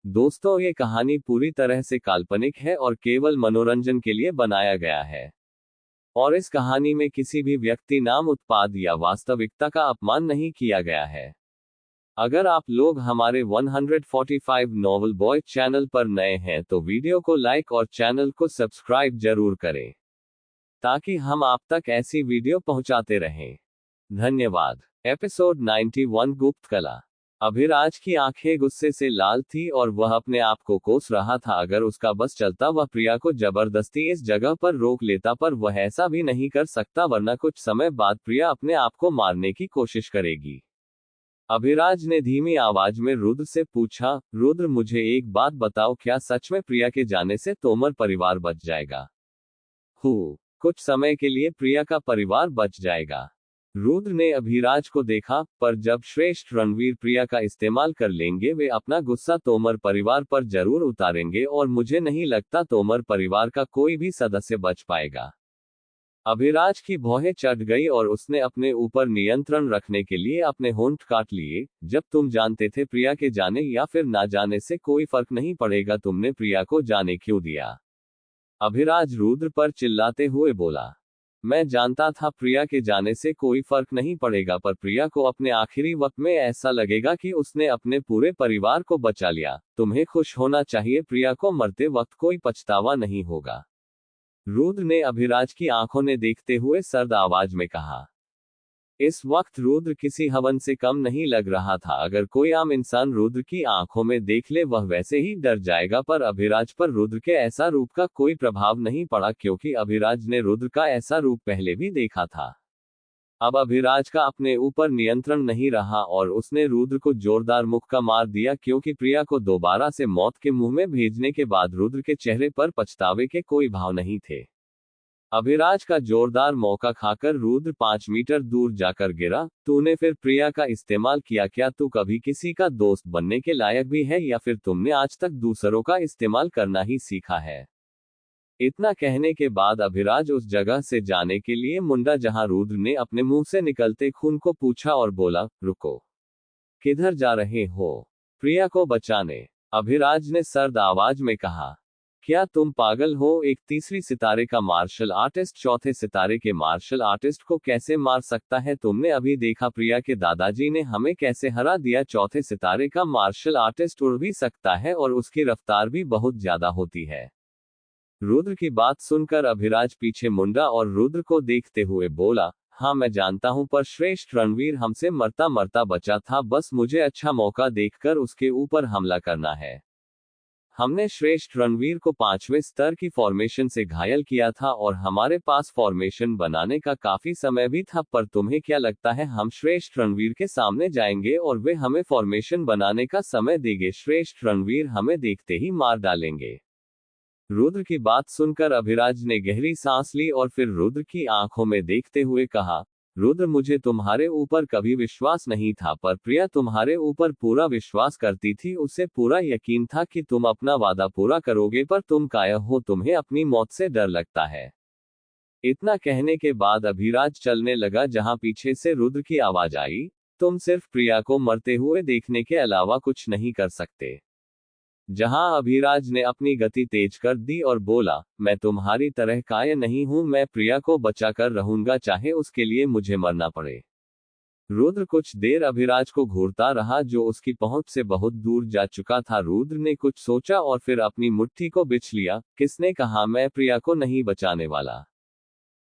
दोस्तों, ये कहानी पूरी तरह से काल्पनिक है और केवल मनोरंजन के लिए बनाया गया है। और इस कहानी में किसी भी व्यक्ति, नाम, उत्पाद या वास्तविकता का अपमान नहीं किया गया है। अगर आप लोग हमारे 145 नॉवल बॉय चैनल पर नए हैं तो वीडियो को लाइक और चैनल को सब्सक्राइब जरूर करें, ताकि हम आप तक ऐसी वीडियो पहुंचाते रहें। धन्यवाद। एपिसोड 91, गुप्त कला। अभिराज की आंखें गुस्से से लाल थी और वह अपने आप को कोस रहा था। अगर उसका बस चलता, वह प्रिया को जबरदस्ती इस जगह पर रोक लेता, पर वह ऐसा भी नहीं कर सकता, वरना कुछ समय बाद प्रिया अपने आप को मारने की कोशिश करेगी। अभिराज ने धीमी आवाज में रुद्र से पूछा, रुद्र, मुझे एक बात बताओ, क्या सच में प्रिया के जाने से तोमर परिवार बच जाएगा? कुछ समय के लिए प्रिया का परिवार बच जाएगा। रुद्र ने अभिराज को देखा, पर जब श्रेष्ठ रणवीर प्रिया का इस्तेमाल कर लेंगे, वे अपना गुस्सा तोमर परिवार पर जरूर उतारेंगे और मुझे नहीं लगता तोमर परिवार का कोई भी सदस्य बच पाएगा। अभिराज की भौहें चढ़ गई और उसने अपने ऊपर नियंत्रण रखने के लिए अपने होंठ काट लिए। जब तुम जानते थे प्रिया के जाने या फिर ना जाने से कोई फर्क नहीं पड़ेगा, तुमने प्रिया को जाने क्यों दिया? अभिराज रुद्र पर चिल्लाते हुए बोला। मैं जानता था प्रिया के जाने से कोई फर्क नहीं पड़ेगा, पर प्रिया को अपने आखिरी वक्त में ऐसा लगेगा कि उसने अपने पूरे परिवार को बचा लिया। तुम्हें खुश होना चाहिए, प्रिया को मरते वक्त कोई पछतावा नहीं होगा। रुद्र ने अभिराज की आंखों ने देखते हुए सर्द आवाज में कहा। इस वक्त रुद्र किसी हवन से कम नहीं लग रहा था। अगर कोई आम इंसान रुद्र की आंखों में देख ले, वह वैसे ही डर जाएगा, पर अभिराज पर रुद्र के ऐसा रूप का कोई प्रभाव नहीं पड़ा, क्योंकि अभिराज ने रुद्र का ऐसा रूप पहले भी देखा था। अब अभिराज का अपने ऊपर नियंत्रण नहीं रहा और उसने रुद्र को जोरदार मुक्का मार दिया, क्योंकि प्रिया को दोबारा से मौत के मुंह में भेजने के बाद रुद्र के चेहरे पर पछतावे के कोई भाव नहीं थे। अभिराज का जोरदार मौका खाकर रुद्र 5 मीटर दूर जाकर गिरा। तूने फिर प्रिया का इस्तेमाल किया क्या? तू कभी किसी का दोस्त बनने के लायक भी है, या फिर तुमने आज तक दूसरों का इस्तेमाल करना ही सीखा है? इतना कहने के बाद अभिराज उस जगह से जाने के लिए मुंडा, जहां रुद्र ने अपने मुंह से निकलते खून को पूछा और बोला, रुको, किधर जा रहे हो? प्रिया को बचाने, अभिराज ने सर्द आवाज में कहा। क्या तुम पागल हो? एक तीसरी सितारे का मार्शल आर्टिस्ट चौथे सितारे के मार्शल आर्टिस्ट को कैसे मार सकता है? तुमने अभी देखा प्रिया के दादाजी ने हमें कैसे हरा दिया। चौथे सितारे का मार्शल आर्टिस्ट उड़ भी सकता है और उसकी रफ्तार भी बहुत ज्यादा होती है। रुद्र की बात सुनकर अभिराज पीछे मुंडा और रुद्र को देखते हुए बोला, हाँ मैं जानता हूं, पर श्रेष्ठ रणवीर हमसे मरता मरता बचा था। बस मुझे अच्छा मौका देखकर उसके ऊपर हमला करना है। हमने श्रेष्ठ रणवीर को 5वें स्तर की फॉर्मेशन से घायल किया था और हमारे पास फॉर्मेशन बनाने का काफी समय भी था, पर तुम्हें क्या लगता है हम श्रेष्ठ रणवीर के सामने जाएंगे और वे हमें फॉर्मेशन बनाने का समय देंगे? श्रेष्ठ रणवीर हमें देखते ही मार डालेंगे। रुद्र की बात सुनकर अभिराज ने गहरी सांस ली और फिर रुद्र की आंखों में देखते हुए कहा, रुद्र, मुझे तुम्हारे ऊपर कभी विश्वास नहीं था, पर प्रिया तुम्हारे ऊपर पूरा विश्वास करती थी। उसे पूरा यकीन था कि तुम अपना वादा पूरा करोगे, पर तुम कायर हो, तुम्हें अपनी मौत से डर लगता है। इतना कहने के बाद अभिराज चलने लगा, जहां पीछे से रुद्र की आवाज आई, तुम सिर्फ प्रिया को मरते हुए देखने के अलावा कुछ नहीं कर सकते। जहां अभिराज ने अपनी गति तेज कर दी और बोला, मैं तुम्हारी तरह कायर नहीं हूं, मैं प्रिया को बचाकर रहूंगा, चाहे उसके लिए मुझे मरना पड़े। रुद्र कुछ देर अभिराज को घूरता रहा, जो उसकी पहुंच से बहुत दूर जा चुका था। रुद्र ने कुछ सोचा और फिर अपनी मुट्ठी को बिछ लिया। किसने कहा मैं प्रिया को नहीं बचाने वाला?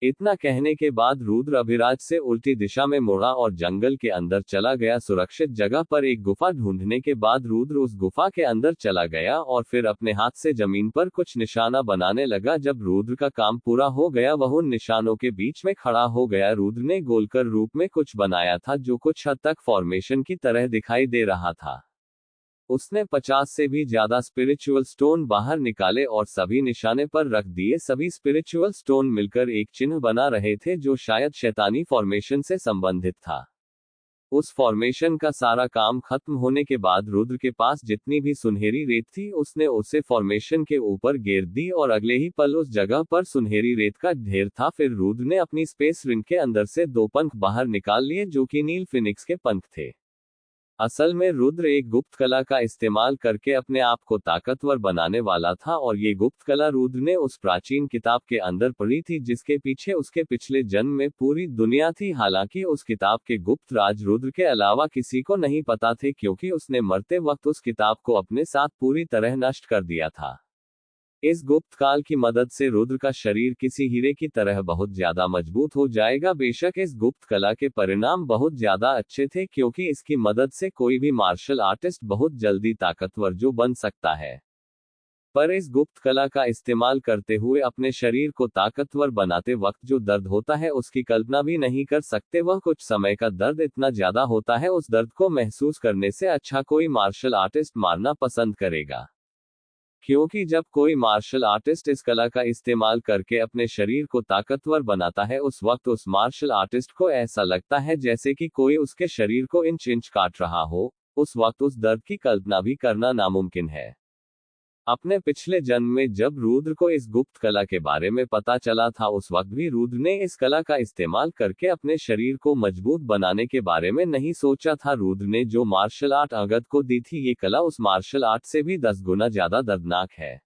इतना कहने के बाद रुद्र अभिराज से उल्टी दिशा में मुड़ा और जंगल के अंदर चला गया। सुरक्षित जगह पर एक गुफा ढूंढने के बाद रुद्र उस गुफा के अंदर चला गया और फिर अपने हाथ से जमीन पर कुछ निशाना बनाने लगा। जब रुद्र का काम पूरा हो गया, वह उन निशानों के बीच में खड़ा हो गया। रुद्र ने गोलकर रूप में कुछ बनाया था, जो कुछ हद तक फॉर्मेशन की तरह दिखाई दे रहा था। उसने 50 से भी ज्यादा स्पिरिचुअल स्टोन बाहर निकाले और सभी निशाने पर रख दिए। सभी स्पिरिचुअल स्टोन मिलकर एक चिन्ह बना रहे थे, जो शायद शैतानी फॉर्मेशन से संबंधित था। उस फॉर्मेशन का सारा काम खत्म होने के बाद रुद्र के पास जितनी भी सुनहरी रेत थी, उसने उसे फॉर्मेशन के ऊपर गेर दी और अगले ही पल उस जगह पर सुनहरी रेत का ढेर था। फिर रुद्र ने अपनी स्पेस रिंग के अंदर से 2 पंख बाहर निकाल लिए, जो कि नील फिनिक्स के पंख थे। असल में रुद्र एक गुप्त कला का इस्तेमाल करके अपने आप को ताकतवर बनाने वाला था, और ये गुप्त कला रुद्र ने उस प्राचीन किताब के अंदर पढ़ी थी जिसके पीछे उसके पिछले जन्म में पूरी दुनिया थी। हालांकि उस किताब के गुप्त राज रुद्र के अलावा किसी को नहीं पता थे, क्योंकि उसने मरते वक्त उस किताब को अपने साथ पूरी तरह नष्ट कर दिया था। इस गुप्त काल की मदद से रुद्र का शरीर किसी हीरे की तरह बहुत ज्यादा मजबूत हो जाएगा। बेशक इस गुप्त कला के परिणाम बहुत ज्यादा अच्छे थे, क्योंकि इसकी मदद से कोई भी मार्शल आर्टिस्ट बहुत जल्दी ताकतवर जो बन सकता है। पर इस गुप्त कला का इस्तेमाल करते हुए अपने शरीर को ताकतवर बनाते वक्त जो दर्द होता है उसकी कल्पना भी नहीं कर सकते। वह कुछ समय का दर्द इतना ज्यादा होता है, उस दर्द को महसूस करने से अच्छा कोई मार्शल आर्टिस्ट मारना पसंद करेगा। क्योंकि जब कोई मार्शल आर्टिस्ट इस कला का इस्तेमाल करके अपने शरीर को ताकतवर बनाता है, उस वक्त उस मार्शल आर्टिस्ट को ऐसा लगता है जैसे कि कोई उसके शरीर को इंच इंच काट रहा हो। उस वक्त उस दर्द की कल्पना भी करना नामुमकिन है। अपने पिछले जन्म में जब रुद्र को इस गुप्त कला के बारे में पता चला था, उस वक्त भी रुद्र ने इस कला का इस्तेमाल करके अपने शरीर को मजबूत बनाने के बारे में नहीं सोचा था। रुद्र ने जो मार्शल आर्ट अंगद को दी थी, ये कला उस मार्शल आर्ट से भी 10 गुना ज्यादा दर्दनाक है।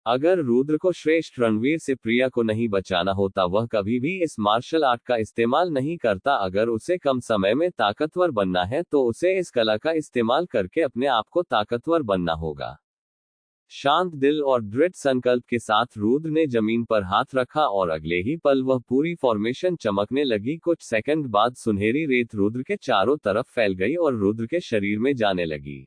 अगर रुद्र को श्रेष्ठ रणवीर से प्रिया को नहीं बचाना होता, वह कभी भी इस मार्शल आर्ट का इस्तेमाल नहीं करता। अगर उसे कम समय में ताकतवर बनना है तो उसे इस कला का इस्तेमाल करके अपने आप को ताकतवर बनना होगा। शांत दिल और दृढ़ संकल्प के साथ रुद्र ने जमीन पर हाथ रखा और अगले ही पल वह पूरी फॉर्मेशन चमकने लगी। कुछ सेकंड बाद सुनहरी रेत रुद्र के चारों तरफ फैल गई और रुद्र के शरीर में जाने लगी।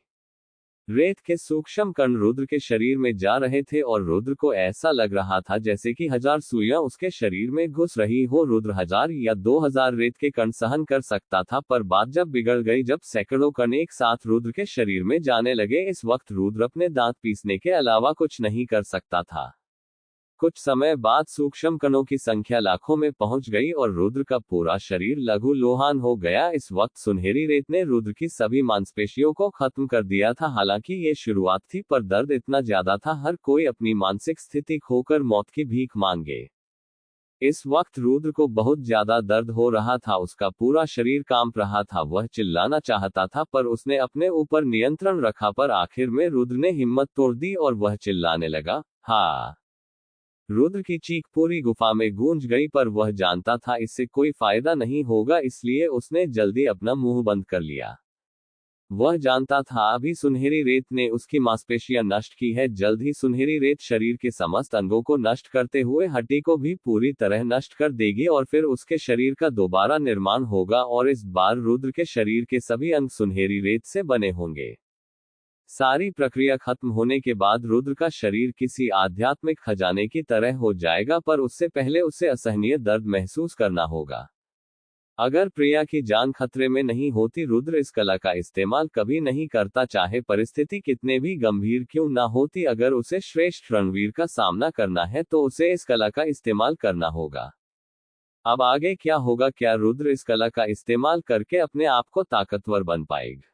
रेत के सूक्ष्म कण रुद्र के शरीर में जा रहे थे और रुद्र को ऐसा लग रहा था जैसे कि 1000 सुइयां उसके शरीर में घुस रही हो। रुद्र 1000 या 2000 रेत के कण सहन कर सकता था, पर बात जब बिगड़ गई, जब सैकड़ों कण एक साथ रुद्र के शरीर में जाने लगे। इस वक्त रुद्र अपने दांत पीसने के अलावा कुछ नहीं कर सकता था। कुछ समय बाद सूक्ष्म कणों की संख्या लाखों में पहुंच गई और रुद्र का पूरा शरीर लघु लोहान हो गया। इस वक्त सुनहरी रेत ने रुद्र की सभी मांसपेशियों को खत्म कर दिया था। हालांकि ये शुरुआत थी, पर दर्द इतना ज्यादा था हर कोई अपनी मानसिक स्थिति खोकर मौत की भीख मांगे। इस वक्त रुद्र को बहुत ज्यादा दर्द हो रहा था, उसका पूरा शरीर कांप रहा था। वह चिल्लाना चाहता था पर उसने अपने ऊपर नियंत्रण रखा। पर आखिर में रुद्र ने हिम्मत तोड़ दी और वह चिल्लाने लगा, हाँ। रुद्र की चीख पूरी गुफा में गूंज गई, पर वह जानता था इससे कोई फायदा नहीं होगा, इसलिए उसने जल्दी अपना मुंह बंद कर लिया। वह जानता था अभी सुनहरी रेत ने उसकी मांसपेशियां नष्ट की है। जल्द ही सुनहरी रेत शरीर के समस्त अंगों को नष्ट करते हुए हड्डी को भी पूरी तरह नष्ट कर देगी और फिर उसके शरीर का दोबारा निर्माण होगा, और इस बार रुद्र के शरीर के सभी अंग सुनहरी रेत से बने होंगे। सारी प्रक्रिया खत्म होने के बाद रुद्र का शरीर किसी आध्यात्मिक खजाने की तरह हो जाएगा, पर उससे पहले उसे असहनीय दर्द महसूस करना होगा। अगर प्रिया की जान खतरे में नहीं होती, रुद्र इस कला का इस्तेमाल कभी नहीं करता, चाहे परिस्थिति कितने भी गंभीर क्यों ना होती। अगर उसे श्रेष्ठ रणवीर का सामना करना है तो उसे इस कला का इस्तेमाल करना होगा। अब आगे क्या होगा? क्या रुद्र इस कला का इस्तेमाल करके अपने आप को ताकतवर बन पाएगा?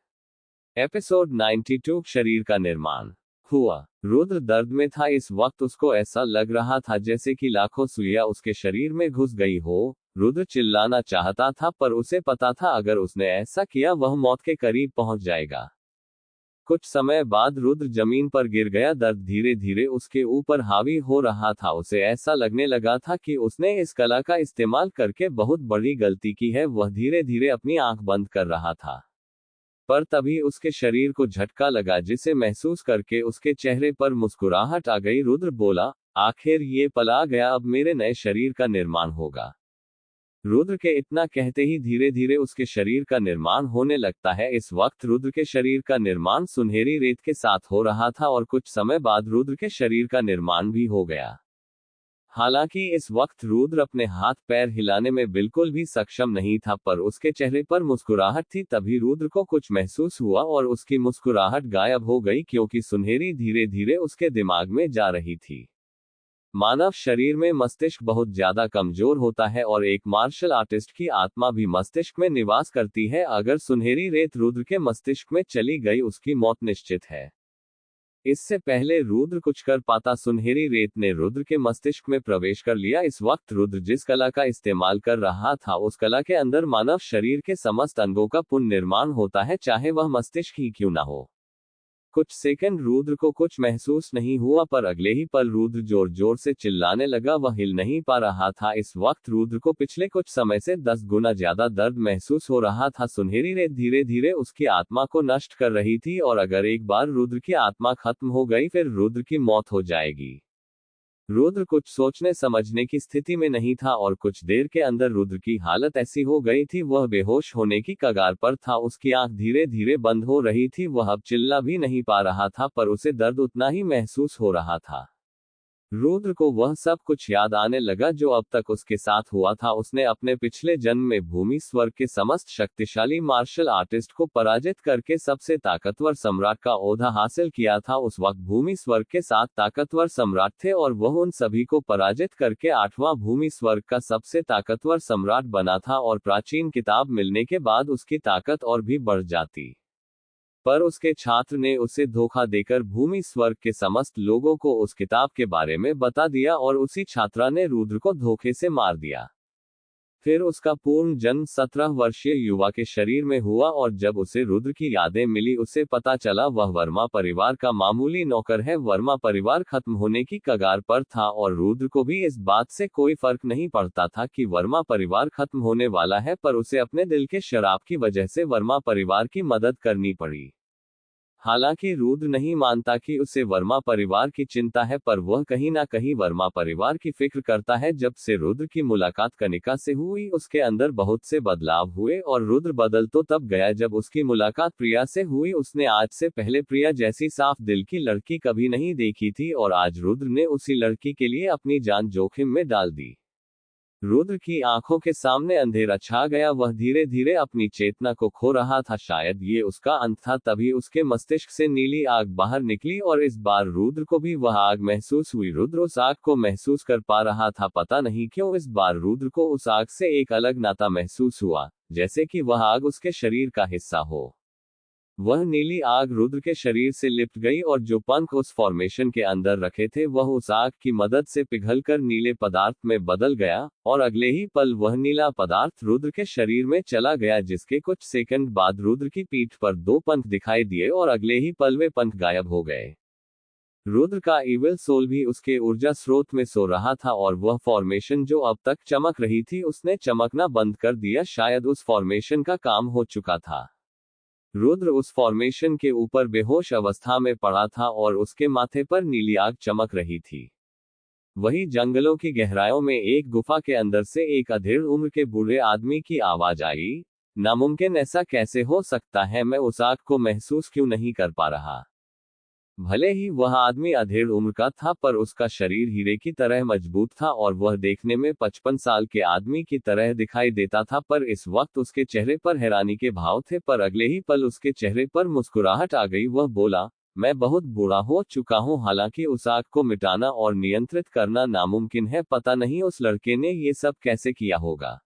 एपिसोड 92 शरीर का निर्माण हुआ। रुद्र दर्द में था। इस वक्त उसको ऐसा लग रहा था जैसे कि लाखों सुइयां उसके शरीर में घुस गई हो। रुद्र चिल्लाना चाहता था, पर उसे पता था अगर उसने ऐसा किया वह मौत के करीब पहुंच जाएगा। कुछ समय बाद रुद्र जमीन पर गिर गया। दर्द धीरे धीरे उसके ऊपर हावी हो रहा था। उसे ऐसा लगने लगा था कि उसने इस कला का इस्तेमाल करके बहुत बड़ी गलती की है। वह धीरे धीरे अपनी आंख बंद कर रहा था, पर तभी उसके शरीर को झटका लगा, जिसे महसूस करके उसके चेहरे पर मुस्कुराहट आ गई। रुद्र बोला, आखिर ये पल आ गया, अब मेरे नए शरीर का निर्माण होगा। रुद्र के इतना कहते ही धीरे धीरे उसके शरीर का निर्माण होने लगता है। इस वक्त रुद्र के शरीर का निर्माण सुनहरी रेत के साथ हो रहा था और कुछ समय बाद रुद्र के शरीर का निर्माण भी हो गया। हालांकि इस वक्त रुद्र अपने हाथ पैर हिलाने में बिल्कुल भी सक्षम नहीं था, पर उसके चेहरे पर मुस्कुराहट थी। तभी रुद्र को कुछ महसूस हुआ और उसकी मुस्कुराहट गायब हो गई, क्योंकि सुनहरी धीरे धीरे उसके दिमाग में जा रही थी। मानव शरीर में मस्तिष्क बहुत ज्यादा कमजोर होता है और एक मार्शल आर्टिस्ट की आत्मा भी मस्तिष्क में निवास करती है। अगर सुनहरी रेत रुद्र के मस्तिष्क में चली गई, उसकी मौत निश्चित है। इससे पहले रुद्र कुछ कर पाता, सुनहरी रेत ने रुद्र के मस्तिष्क में प्रवेश कर लिया। इस वक्त रुद्र जिस कला का इस्तेमाल कर रहा था, उस कला के अंदर मानव शरीर के समस्त अंगों का पुनर्निर्माण होता है, चाहे वह मस्तिष्क ही क्यों ना हो। कुछ सेकंड रुद्र को कुछ महसूस नहीं हुआ, पर अगले ही पल रुद्र जोर जोर से चिल्लाने लगा। वह हिल नहीं पा रहा था। इस वक्त रुद्र को पिछले कुछ समय से 10 गुना ज्यादा दर्द महसूस हो रहा था। सुनहरी रेत धीरे धीरे उसकी आत्मा को नष्ट कर रही थी, और अगर एक बार रुद्र की आत्मा खत्म हो गई, फिर रुद्र की मौत हो जाएगी। रुद्र कुछ सोचने समझने की स्थिति में नहीं था, और कुछ देर के अंदर रुद्र की हालत ऐसी हो गई थी, वह बेहोश होने की कगार पर था। उसकी आंख धीरे धीरे बंद हो रही थी। वह अब चिल्ला भी नहीं पा रहा था, पर उसे दर्द उतना ही महसूस हो रहा था। रुद्र को वह सब कुछ याद आने लगा जो अब तक उसके साथ हुआ था। उसने अपने पिछले जन्म में भूमि स्वर्ग के समस्त शक्तिशाली मार्शल आर्टिस्ट को पराजित करके सबसे ताकतवर सम्राट का ओहदा हासिल किया था। उस वक्त भूमि स्वर्ग के 7 ताकतवर सम्राट थे, और वह उन सभी को पराजित करके 8वां भूमि स्वर्ग का सबसे ताकतवर सम्राट बना था। और प्राचीन किताब मिलने के बाद उसकी ताकत और भी बढ़ जाती, पर उसके छात्र ने उसे धोखा देकर भूमि स्वर्ग के समस्त लोगों को उस किताब के बारे में बता दिया, और उसी छात्रा ने रुद्र को धोखे से मार दिया। फिर उसका पूर्ण जन्म 17 वर्षीय युवा के शरीर में हुआ, और जब उसे रुद्र की यादें मिली, उसे पता चला वह वर्मा परिवार का मामूली नौकर है। वर्मा परिवार खत्म होने की कगार पर था, और रुद्र को भी इस बात से कोई फर्क नहीं पड़ता था कि वर्मा परिवार खत्म होने वाला है, पर उसे अपने दिल के शराब की वजह से वर्मा परिवार की मदद करनी पड़ी। हालांकि रुद्र नहीं मानता कि उसे वर्मा परिवार की चिंता है, पर वह कहीं ना कहीं वर्मा परिवार की फिक्र करता है। जब से रुद्र की मुलाकात कनिका से हुई, उसके अंदर बहुत से बदलाव हुए, और रुद्र बदल तो तब गया जब उसकी मुलाकात प्रिया से हुई। उसने आज से पहले प्रिया जैसी साफ दिल की लड़की कभी नहीं देखी थी, और आज रुद्र ने उसी लड़की के लिए अपनी जान जोखिम में डाल दी। रुद्र की आंखों के सामने अंधेरा छा गया। वह धीरे धीरे अपनी चेतना को खो रहा था। शायद ये उसका अंत था। तभी उसके मस्तिष्क से नीली आग बाहर निकली, और इस बार रुद्र को भी वह आग महसूस हुई। रुद्र उस आग को महसूस कर पा रहा था। पता नहीं क्यों इस बार रुद्र को उस आग से एक अलग नाता महसूस हुआ, जैसे कि वह आग उसके शरीर का हिस्सा हो। वह नीली आग रुद्र के शरीर से लिपट गई, और जो पंख उस फॉर्मेशन के अंदर रखे थे, वह उस आग की मदद से पिघलकर नीले पदार्थ में बदल गया, और अगले ही पल वह नीला पदार्थ रुद्र के शरीर में चला गया। जिसके कुछ सेकंड बाद रुद्र की पीठ पर 2 पंख दिखाई दिए, और अगले ही पल वे पंख गायब हो गए। रुद्र का इविल सोल भी उसके ऊर्जा स्रोत में सो रहा था, और वह फॉर्मेशन जो अब तक चमक रही थी, उसने चमकना बंद कर दिया। शायद उस फॉर्मेशन का काम हो चुका था। रुद्र उस फॉर्मेशन के ऊपर बेहोश अवस्था में पड़ा था, और उसके माथे पर नीली आग चमक रही थी। वही जंगलों की गहराइयों में एक गुफा के अंदर से एक अधेड़ उम्र के बूढ़े आदमी की आवाज आई, नामुमकिन, ऐसा कैसे हो सकता है? मैं उस आग को महसूस क्यों नहीं कर पा रहा? भले ही वह आदमी अधेड़ उम्र का था, पर उसका शरीर हीरे की तरह मजबूत था, और वह देखने में 55 साल के आदमी की तरह दिखाई देता था। पर इस वक्त उसके चेहरे पर हैरानी के भाव थे, पर अगले ही पल उसके चेहरे पर मुस्कुराहट आ गई। वह बोला, मैं बहुत बूढ़ा हो चुका हूं। हालांकि उस आग को मिटाना और नियंत्रित करना नामुमकिन है। पता नहीं उस लड़के ने ये सब कैसे किया होगा।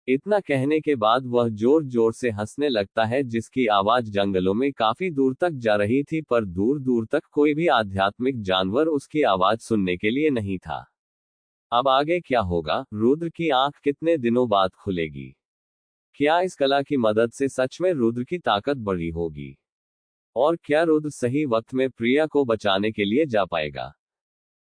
इतना कहने के बाद वह जोर जोर से हंसने लगता है, जिसकी आवाज जंगलों में काफी दूर तक जा रही थी, पर दूर दूर तक कोई भी आध्यात्मिक जानवर उसकी आवाज सुनने के लिए नहीं था। अब आगे क्या होगा? रुद्र की आंख कितने दिनों बाद खुलेगी? क्या इस कला की मदद से सच में रुद्र की ताकत बढ़ी होगी? और क्या रुद्र सही वक्त में प्रिया को बचाने के लिए जा पाएगा?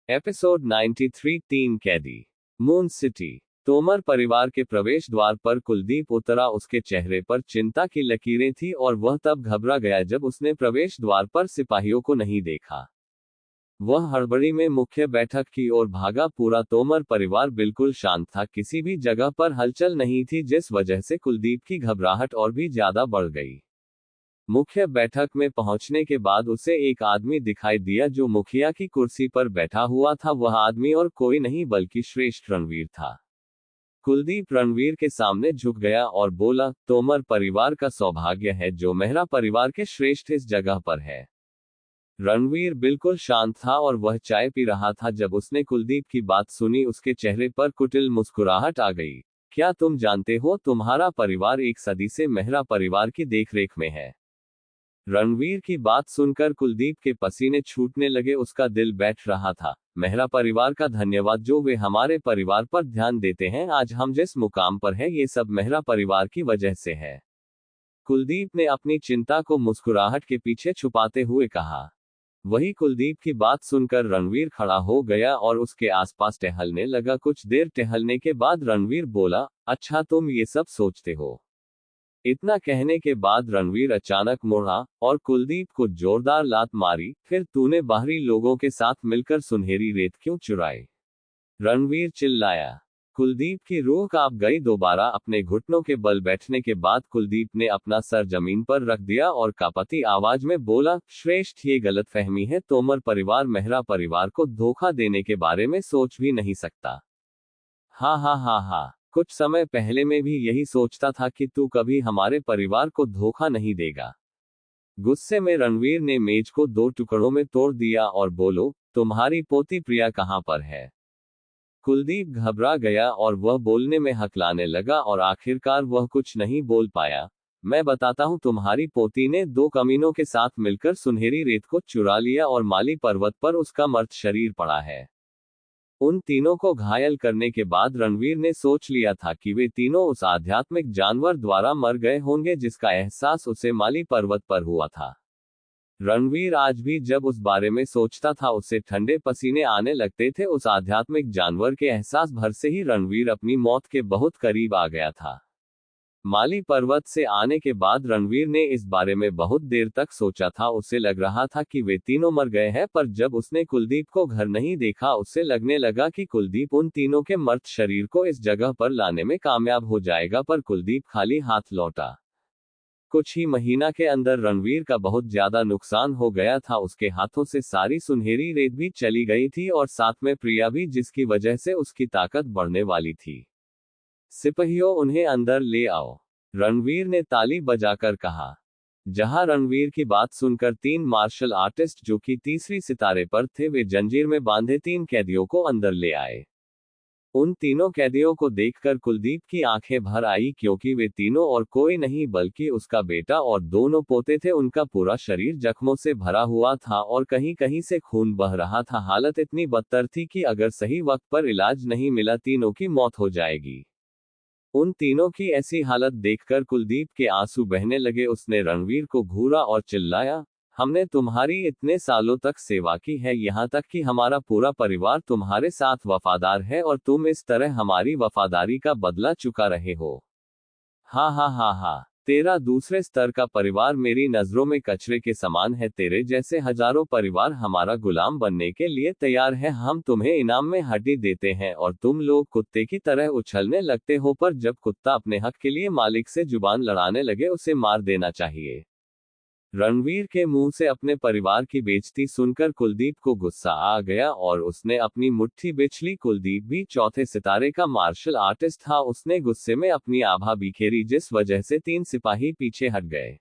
एपिसोड 93 3 कैदी। Moon city. तोमर परिवार के प्रवेश द्वार पर कुलदीप उतरा। उसके चेहरे पर चिंता की लकीरें थी, और वह तब घबरा गया जब उसने प्रवेश द्वार पर सिपाहियों को नहीं देखा। वह हड़बड़ी में मुख्य बैठक की ओर भागा। पूरा तोमर परिवार बिल्कुल शांत था। किसी भी जगह पर हलचल नहीं थी, जिस वजह से कुलदीप की घबराहट और भी ज्यादा बढ़ गई। मुख्य बैठक में पहुंचने के बाद उसे एक आदमी दिखाई दिया जो मुखिया की कुर्सी पर बैठा हुआ था। वह आदमी और कोई नहीं बल्कि श्रेष्ठ रणवीर था। कुलदीप रणवीर के सामने झुक गया और बोला, तोमर परिवार का सौभाग्य है जो मेहरा परिवार के श्रेष्ठ इस जगह पर है। रणवीर बिल्कुल शांत था, और वह चाय पी रहा था। जब उसने कुलदीप की बात सुनी, उसके चेहरे पर कुटिल मुस्कुराहट आ गई। क्या तुम जानते हो, तुम्हारा परिवार 1 सदी से मेहरा परिवार की देखरेख में है? रणवीर की बात सुनकर कुलदीप के पसीने छूटने लगे। उसका दिल बैठ रहा था। मेहरा परिवार का धन्यवाद, जो वे हमारे परिवार पर ध्यान देते हैं। आज हम जिस मुकाम पर है, ये सब मेहरा परिवार की वजह से है। कुलदीप ने अपनी चिंता को मुस्कुराहट के पीछे छुपाते हुए कहा। वही कुलदीप की बात सुनकर रणवीर खड़ा हो गया और उसके आसपास टहलने लगा। कुछ देर टहलने के बाद रणवीर बोला, अच्छा तुम ये सब सोचते हो? इतना कहने के बाद रणवीर अचानक मुड़ा और कुलदीप को जोरदार लात मारी। फिर तूने बाहरी लोगों के साथ मिलकर सुनहरी रेत क्यों चुराई? रणवीर चिल्लाया। कुलदीप की रूह कांप गई। दोबारा अपने घुटनों के बल बैठने के बाद कुलदीप ने अपना सर जमीन पर रख दिया और कांपती आवाज में बोला, श्रेष्ठ, ये गलतफहमी है। तोमर परिवार मेहरा परिवार को धोखा देने के बारे में सोच भी नहीं सकता। हाँ हाँ हाँ हाँ, कुछ समय पहले मैं भी यही सोचता था कि तू कभी हमारे परिवार को धोखा नहीं देगा। गुस्से में रणवीर ने मेज को 2 टुकड़ों में तोड़ दिया और बोलो, तुम्हारी पोती प्रिया कहाँ पर है? कुलदीप घबरा गया और वह बोलने में हकलाने लगा और आखिरकार वह कुछ नहीं बोल पाया। मैं बताता हूँ, तुम्हारी पोती ने 2 कमीनों के साथ मिलकर सुनहरी रेत को चुरा लिया और माली पर्वत पर उसका मर्त शरीर पड़ा है। उन तीनों को घायल करने के बाद रणवीर ने सोच लिया था कि वे तीनों उस आध्यात्मिक जानवर द्वारा मर गए होंगे जिसका एहसास उसे माली पर्वत पर हुआ था। रणवीर आज भी जब उस बारे में सोचता था उसे ठंडे पसीने आने लगते थे। उस आध्यात्मिक जानवर के एहसास भर से ही रणवीर अपनी मौत के बहुत करीब आ गया था। माली पर्वत से आने के बाद रणवीर ने इस बारे में बहुत देर तक सोचा था। उसे लग रहा था कि वे तीनों मर गए हैं, पर जब उसने कुलदीप को घर नहीं देखा, उसे लगने लगा कि कुलदीप उन तीनों के मर्त शरीर को इस जगह पर लाने में कामयाब हो जाएगा। पर कुलदीप खाली हाथ लौटा। कुछ ही महीना के अंदर रणवीर का बहुत ज्यादा नुकसान हो गया था। उसके हाथों से सारी सुनहरी रेत भी चली गई थी और साथ में प्रिया भी, जिसकी वजह से उसकी ताकत बढ़ने वाली थी। सिपाहियों, उन्हें अंदर ले आओ, रणवीर ने ताली बजाकर कहा। जहां रणवीर की बात सुनकर 3 मार्शल आर्टिस्ट जो कि तीसरी सितारे पर थे, वे जंजीर में बांधे 3 कैदियों को अंदर ले आए। उन तीनों कैदियों को देखकर कुलदीप की आंखें भर आई, क्योंकि वे तीनों और कोई नहीं बल्कि उसका बेटा और दोनों पोते थे। उनका पूरा शरीर जख्मों से भरा हुआ था और कहीं कहीं से खून बह रहा था। हालत इतनी बदतर थी कि अगर सही वक्त पर इलाज नहीं मिला, तीनों की मौत हो जाएगी। उन तीनों की ऐसी हालत देखकर कुलदीप के आंसू बहने लगे। उसने रणवीर को घूरा और चिल्लाया, हमने तुम्हारी इतने सालों तक सेवा की है, यहाँ तक कि हमारा पूरा परिवार तुम्हारे साथ वफादार है, और तुम इस तरह हमारी वफादारी का बदला चुका रहे हो। हाँ हाँ हाँ हाँ, तेरा दूसरे स्तर का परिवार मेरी नजरों में कचरे के समान है। तेरे जैसे हजारों परिवार हमारा गुलाम बनने के लिए तैयार है। हम तुम्हें इनाम में हड्डी देते हैं और तुम लोग कुत्ते की तरह उछलने लगते हो। पर जब कुत्ता अपने हक के लिए मालिक से जुबान लड़ाने लगे, उसे मार देना चाहिए। रणवीर के मुंह से अपने परिवार की बेइज्जती सुनकर कुलदीप को गुस्सा आ गया और उसने अपनी मुट्ठी बिछ ली। कुलदीप भी चौथे सितारे का मार्शल आर्टिस्ट था। उसने गुस्से में अपनी आभा बिखेरी, जिस वजह से 3 सिपाही पीछे हट गए।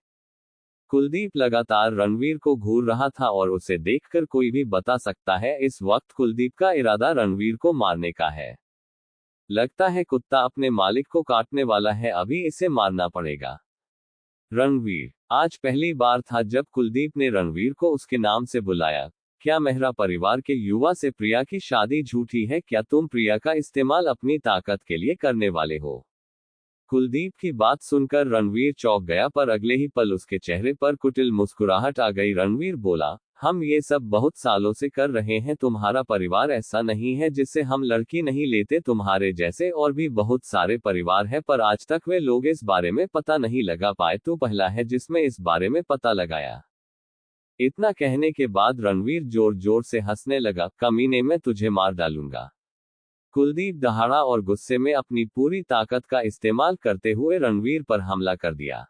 कुलदीप लगातार रणवीर को घूर रहा था और उसे देखकर कोई भी बता सकता है इस वक्त कुलदीप का इरादा रणवीर को मारने का है। लगता है कुत्ता अपने मालिक को काटने वाला है, अभी इसे मारना पड़ेगा। रणवीर। आज पहली बार था जब कुलदीप ने रणवीर को उसके नाम से बुलाया। क्या मेहरा परिवार के युवा से प्रिया की शादी झूठी है? क्या तुम प्रिया का इस्तेमाल अपनी ताकत के लिए करने वाले हो? कुलदीप की बात सुनकर रणवीर चौंक गया, पर अगले ही पल उसके चेहरे पर कुटिल मुस्कुराहट आ गई। रणवीर बोला, हम ये सब बहुत सालों से कर रहे हैं। तुम्हारा परिवार ऐसा नहीं है जिससे हम लड़की नहीं लेते। तुम्हारे जैसे और भी बहुत सारे परिवार हैं, पर आज तक वे लोग इस बारे में पता नहीं लगा पाए। तू पहला है जिसमें इस बारे में पता लगाया। इतना कहने के बाद रणवीर जोर जोर से हंसने लगा। कमीने, मैं तुझे मार डालूंगा। कुलदीप दहाड़ा और गुस्से में अपनी पूरी ताकत का इस्तेमाल करते हुए रणवीर पर हमला कर दिया।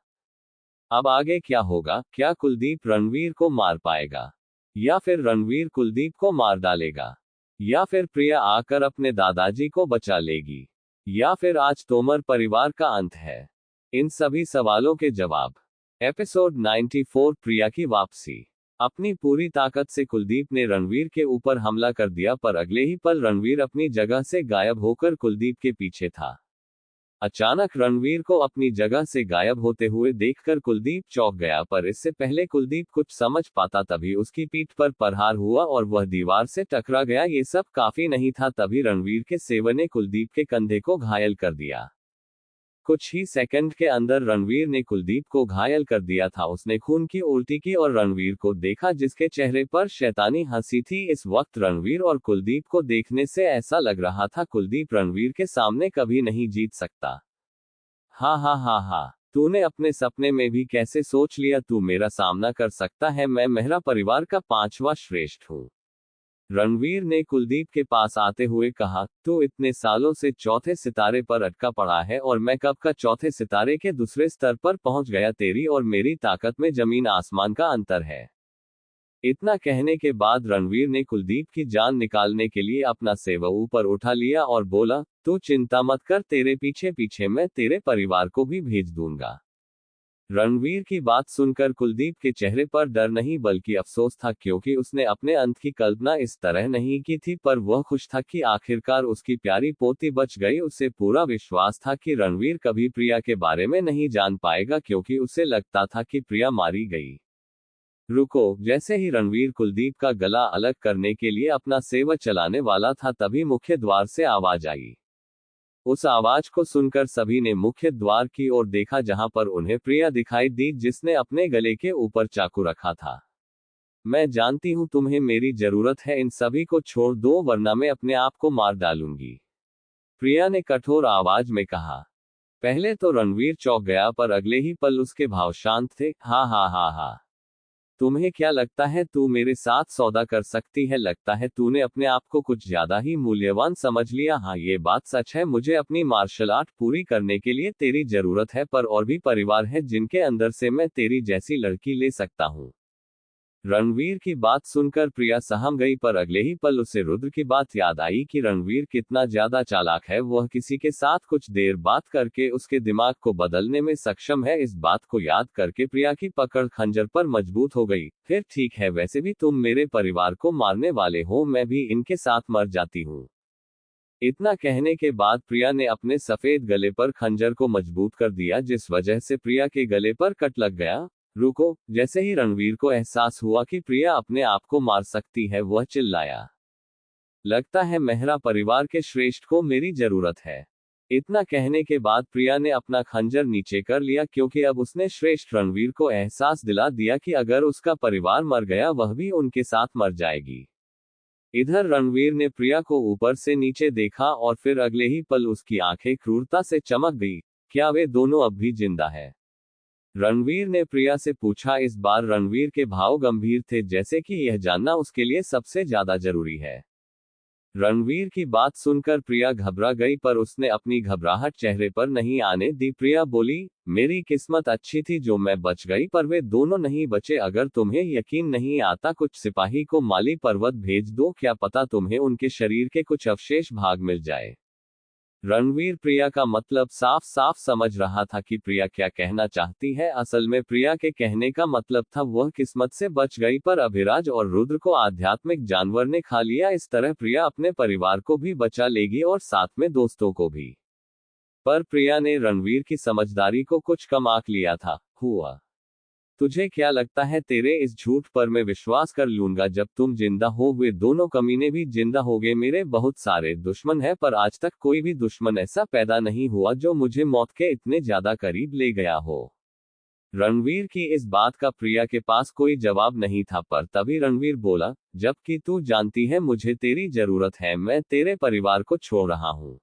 अब आगे क्या होगा? क्या कुलदीप रणवीर को मार पाएगा, या फिर रणवीर कुलदीप को मार डालेगा, या फिर प्रिया आकर अपने दादाजी को बचा लेगी, या फिर आज तोमर परिवार का अंत है? इन सभी सवालों के जवाब एपिसोड 94 प्रिया की वापसी। अपनी पूरी ताकत से कुलदीप ने रणवीर के ऊपर हमला कर दिया, पर अगले ही पल रणवीर अपनी जगह से गायब होकर कुलदीप के पीछे था। अचानक रणवीर को अपनी जगह से गायब होते हुए देखकर कुलदीप चौंक गया, पर इससे पहले कुलदीप कुछ समझ पाता तभी उसकी पीठ पर प्रहार हुआ और वह दीवार से टकरा गया। ये सब काफी नहीं था, तभी रणवीर के सेवन ने कुलदीप के कंधे को घायल कर दिया। कुछ ही सेकंड के अंदर रणवीर ने कुलदीप को घायल कर दिया था। उसने खून की उल्टी की और रणवीर को देखा, जिसके चेहरे पर शैतानी हंसी थी। इस वक्त रणवीर और कुलदीप को देखने से ऐसा लग रहा था कुलदीप रणवीर के सामने कभी नहीं जीत सकता। हा हा हा हा, तूने अपने सपने में भी कैसे सोच लिया तू मेरा सामना कर सकता है? मैं मेहरा परिवार का 5वां श्रेष्ठ हूँ, रणवीर ने कुलदीप के पास आते हुए कहा। तू इतने सालों से चौथे सितारे पर अटका पड़ा है और मैं कब का चौथे सितारे के दूसरे स्तर पर पहुंच गया। तेरी और मेरी ताकत में जमीन आसमान का अंतर है। इतना कहने के बाद रणवीर ने कुलदीप की जान निकालने के लिए अपना सेवा ऊपर उठा लिया और बोला, तू चिंता मत कर, तेरे पीछे पीछे मैं तेरे परिवार को भी भेज दूंगा। रणवीर की बात सुनकर कुलदीप के चेहरे पर डर नहीं बल्कि अफसोस था, क्योंकि उसने अपने अंत की कल्पना इस तरह नहीं की थी, पर वह खुश था कि आखिरकार उसकी प्यारी पोती बच गई। उसे पूरा विश्वास था कि रणवीर कभी प्रिया के बारे में नहीं जान पाएगा, क्योंकि उसे लगता था कि प्रिया मारी गई। रुको, जैसे ही रणवीर कुलदीप का गला अलग करने के लिए अपना सेवा चलाने वाला था, तभी मुख्य द्वार से आवाज आई। उस आवाज को सुनकर सभी ने मुख्य द्वार की ओर देखा, जहां पर उन्हें प्रिया दिखाई दी, जिसने अपने गले के ऊपर चाकू रखा था। मैं जानती हूं तुम्हें मेरी जरूरत है, इन सभी को छोड़ दो वरना मैं अपने आप को मार डालूंगी, प्रिया ने कठोर आवाज में कहा। पहले तो रणवीर चौंक गया, पर अगले ही पल उसके भाव शांत थे। हा हा हा हा, तुम्हें क्या लगता है तू मेरे साथ सौदा कर सकती है? लगता है तूने अपने आप को कुछ ज्यादा ही मूल्यवान समझ लिया। हाँ, ये बात सच है, मुझे अपनी मार्शल आर्ट पूरी करने के लिए तेरी जरूरत है, पर और भी परिवार है जिनके अंदर से मैं तेरी जैसी लड़की ले सकता हूँ। रणवीर की बात सुनकर प्रिया सहम गई, पर अगले ही पल उसे रुद्र की बात याद आई कि रणवीर कितना ज्यादा चालाक है। वह किसी के साथ कुछ देर बात करके उसके दिमाग को बदलने में सक्षम है। इस बात को याद करके प्रिया की पकड़ खंजर पर मजबूत हो गई। फिर ठीक है, वैसे भी तुम मेरे परिवार को मारने वाले हो, मैं भी इनके साथ मर जाती हूँ। इतना कहने के बाद प्रिया ने अपने सफेद गले पर खंजर को मजबूत कर दिया, जिस वजह से प्रिया के गले पर कट लग गया। रुको, जैसे ही रणवीर को एहसास हुआ कि प्रिया अपने आप को मार सकती है, वह चिल्लाया, लगता है मेहरा परिवार के श्रेष्ठ को मेरी जरूरत है। इतना कहने के बाद प्रिया ने अपना खंजर नीचे कर लिया, क्योंकि अब उसने श्रेष्ठ रणवीर को एहसास दिला दिया कि अगर उसका परिवार मर गया, वह भी उनके साथ मर जाएगी। इधर रणवीर ने प्रिया को ऊपर से नीचे देखा और फिर अगले ही पल उसकी आंखें क्रूरता से चमक गई। क्या वे दोनों अब भी जिंदा है? रणवीर ने प्रिया से पूछा। इस बार रणवीर के भाव गंभीर थे, जैसे कि यह जानना उसके लिए सबसे ज्यादा जरूरी है। रणवीर की बात सुनकर प्रिया घबरा गई, पर उसने अपनी घबराहट चेहरे पर नहीं आने दी। प्रिया बोली, मेरी किस्मत अच्छी थी जो मैं बच गई, पर वे दोनों नहीं बचे। अगर तुम्हें यकीन नहीं आता, कुछ सिपाही को माली पर्वत भेज दो, क्या पता तुम्हें उनके शरीर के कुछ अवशेष भाग मिल जाए। रणवीर प्रिया का मतलब साफ साफ समझ रहा था कि प्रिया क्या कहना चाहती है। असल में प्रिया के कहने का मतलब था वह किस्मत से बच गई, पर अभिराज और रुद्र को आध्यात्मिक जानवर ने खा लिया। इस तरह प्रिया अपने परिवार को भी बचा लेगी और साथ में दोस्तों को भी। पर प्रिया ने रणवीर की समझदारी को कुछ कम आंक लिया था। हुआ, तुझे क्या लगता है तेरे इस झूठ पर मैं विश्वास कर लूंगा? जब तुम जिंदा हो, वे दोनों कमीने भी जिंदा हो गए। मेरे बहुत सारे दुश्मन हैं, पर आज तक कोई भी दुश्मन ऐसा पैदा नहीं हुआ जो मुझे मौत के इतने ज्यादा करीब ले गया हो। रणवीर की इस बात का प्रिया के पास कोई जवाब नहीं था, पर तभी रणवीर बोला, जबकि तू जानती है मुझे तेरी जरूरत है, मैं तेरे परिवार को छोड़ रहा हूँ।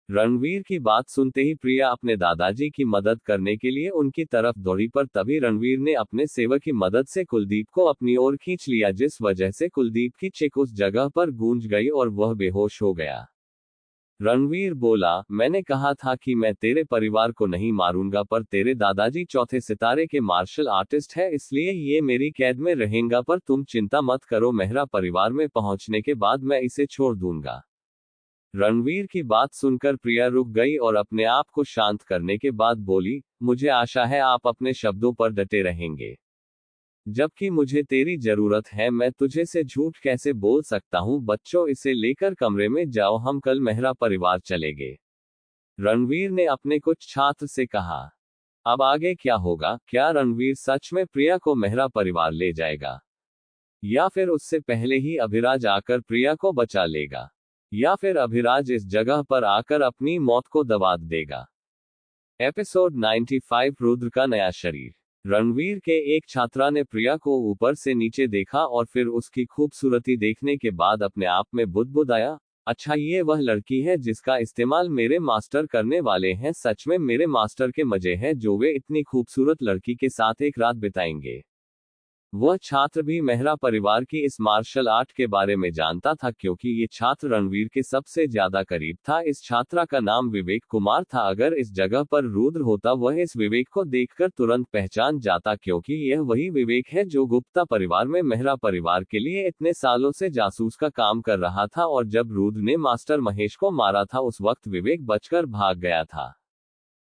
रणवीर की बात सुनते ही प्रिया अपने दादाजी की मदद करने के लिए उनकी तरफ दौड़ी, पर तभी रणवीर ने अपने सेवक की मदद से कुलदीप को अपनी ओर खींच लिया, जिस वजह से कुलदीप की चीख उस जगह पर गूंज गई और वह बेहोश हो गया। रणवीर बोला, मैंने कहा था कि मैं तेरे परिवार को नहीं मारूंगा, पर तेरे दादाजी चौथे सितारे के मार्शल आर्टिस्ट है, इसलिए ये मेरी कैद में रहेगा। पर तुम चिंता मत करो, मेहरा परिवार में पहुंचने के बाद मैं इसे छोड़ दूंगा। रणवीर की बात सुनकर प्रिया रुक गई और अपने आप को शांत करने के बाद बोली, मुझे आशा है आप अपने शब्दों पर डटे रहेंगे। जबकि मुझे तेरी जरूरत है, मैं तुझे से झूठ कैसे बोल सकता हूँ। बच्चों, इसे लेकर कमरे में जाओ, हम कल मेहरा परिवार चलेंगे। रणवीर ने अपने कुछ छात्र से कहा। अब आगे क्या होगा? क्या रणवीर सच में प्रिया को मेहरा परिवार ले जाएगा, या फिर उससे पहले ही अभिराज आकर प्रिया को बचा लेगा, या फिर अभिराज इस जगह पर आकर अपनी मौत को दबा देगा? एपिसोड 95 रुद्र का नया शरीर। रणवीर के एक छात्रा ने प्रिया को ऊपर से नीचे देखा और फिर उसकी खूबसूरती देखने के बाद अपने आप में बुदबुदाया, अच्छा ये वह लड़की है जिसका इस्तेमाल मेरे मास्टर करने वाले हैं। सच में मेरे मास्टर के मजे हैं जो वे इतनी खूबसूरत लड़की के साथ एक रात बिताएंगे। वह छात्र भी मेहरा परिवार की इस मार्शल आर्ट के बारे में जानता था क्योंकि ये छात्र रणवीर के सबसे ज्यादा करीब था। इस छात्रा का नाम विवेक कुमार था। अगर इस जगह पर रुद्र होता वह इस विवेक को देखकर तुरंत पहचान जाता क्योंकि यह वही विवेक है जो गुप्ता परिवार में मेहरा परिवार के लिए इतने सालों से जासूस का काम कर रहा था। और जब रुद्र ने मास्टर महेश को मारा था उस वक्त विवेक बचकर भाग गया था।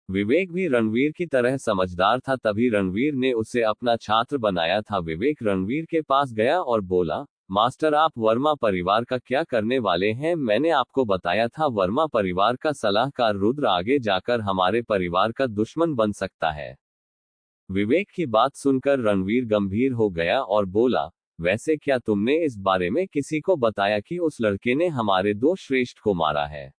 विवेक भी रणवीर की तरह समझदार था, तभी रणवीर ने उसे अपना छात्र बनाया था। विवेक रणवीर के पास गया और बोला, मास्टर आप वर्मा परिवार का क्या करने वाले हैं? मैंने आपको बताया था वर्मा परिवार का सलाहकार रुद्र आगे जाकर हमारे परिवार का दुश्मन बन सकता है। विवेक की बात सुनकर रणवीर गंभीर हो गया और बोला, वैसे क्या तुमने इस बारे में किसी को बताया कि उस लड़के ने हमारे दो श्रेष्ठ को मारा है?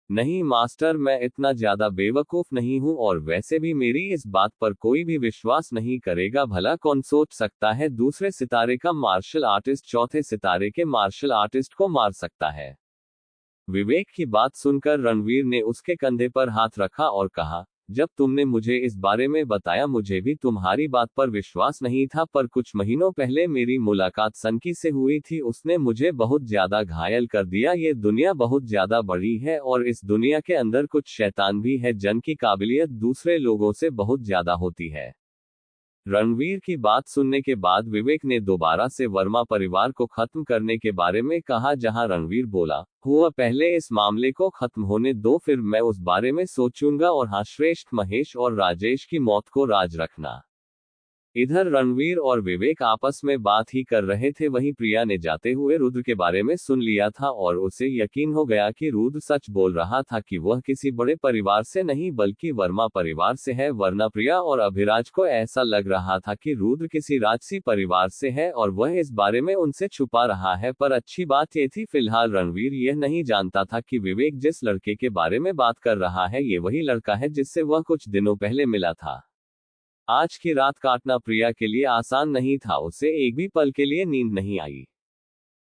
नहीं मास्टर, मैं इतना ज्यादा बेवकूफ नहीं हूं और वैसे भी मेरी इस बात पर कोई भी विश्वास नहीं करेगा। भला कौन सोच सकता है दूसरे सितारे का मार्शल आर्टिस्ट चौथे सितारे के मार्शल आर्टिस्ट को मार सकता है? विवेक की बात सुनकर रणवीर ने उसके कंधे पर हाथ रखा और कहा, जब तुमने मुझे इस बारे में बताया मुझे भी तुम्हारी बात पर विश्वास नहीं था, पर कुछ महीनों पहले मेरी मुलाकात सनकी से हुई थी। उसने मुझे बहुत ज्यादा घायल कर दिया। ये दुनिया बहुत ज्यादा बड़ी है और इस दुनिया के अंदर कुछ शैतान भी है जिनकी काबिलियत दूसरे लोगों से बहुत ज्यादा होती है। रणवीर की बात सुनने के बाद विवेक ने दोबारा से वर्मा परिवार को खत्म करने के बारे में कहा, जहां रणवीर बोला, हुआ पहले इस मामले को खत्म होने दो फिर मैं उस बारे में सोचूंगा। और हाँ, श्रेष्ठ महेश और राजेश की मौत को राज रखना। इधर रणवीर और विवेक आपस में बात ही कर रहे थे, वहीं प्रिया ने जाते हुए रुद्र के बारे में सुन लिया था और उसे यकीन हो गया कि रुद्र सच बोल रहा था कि वह किसी बड़े परिवार से नहीं बल्कि वर्मा परिवार से है। वरना प्रिया और अभिराज को ऐसा लग रहा था कि रुद्र किसी राजसी परिवार से है और वह इस बारे में उनसे छुपा रहा है। पर अच्छी बात यह थी फिलहाल रणवीर यह नहीं जानता था कि विवेक जिस लड़के के बारे में बात कर रहा है ये वही लड़का है जिससे वह कुछ दिनों पहले मिला था। आज की रात काटना प्रिया के लिए आसान नहीं था, उसे एक भी पल के लिए नींद नहीं आई।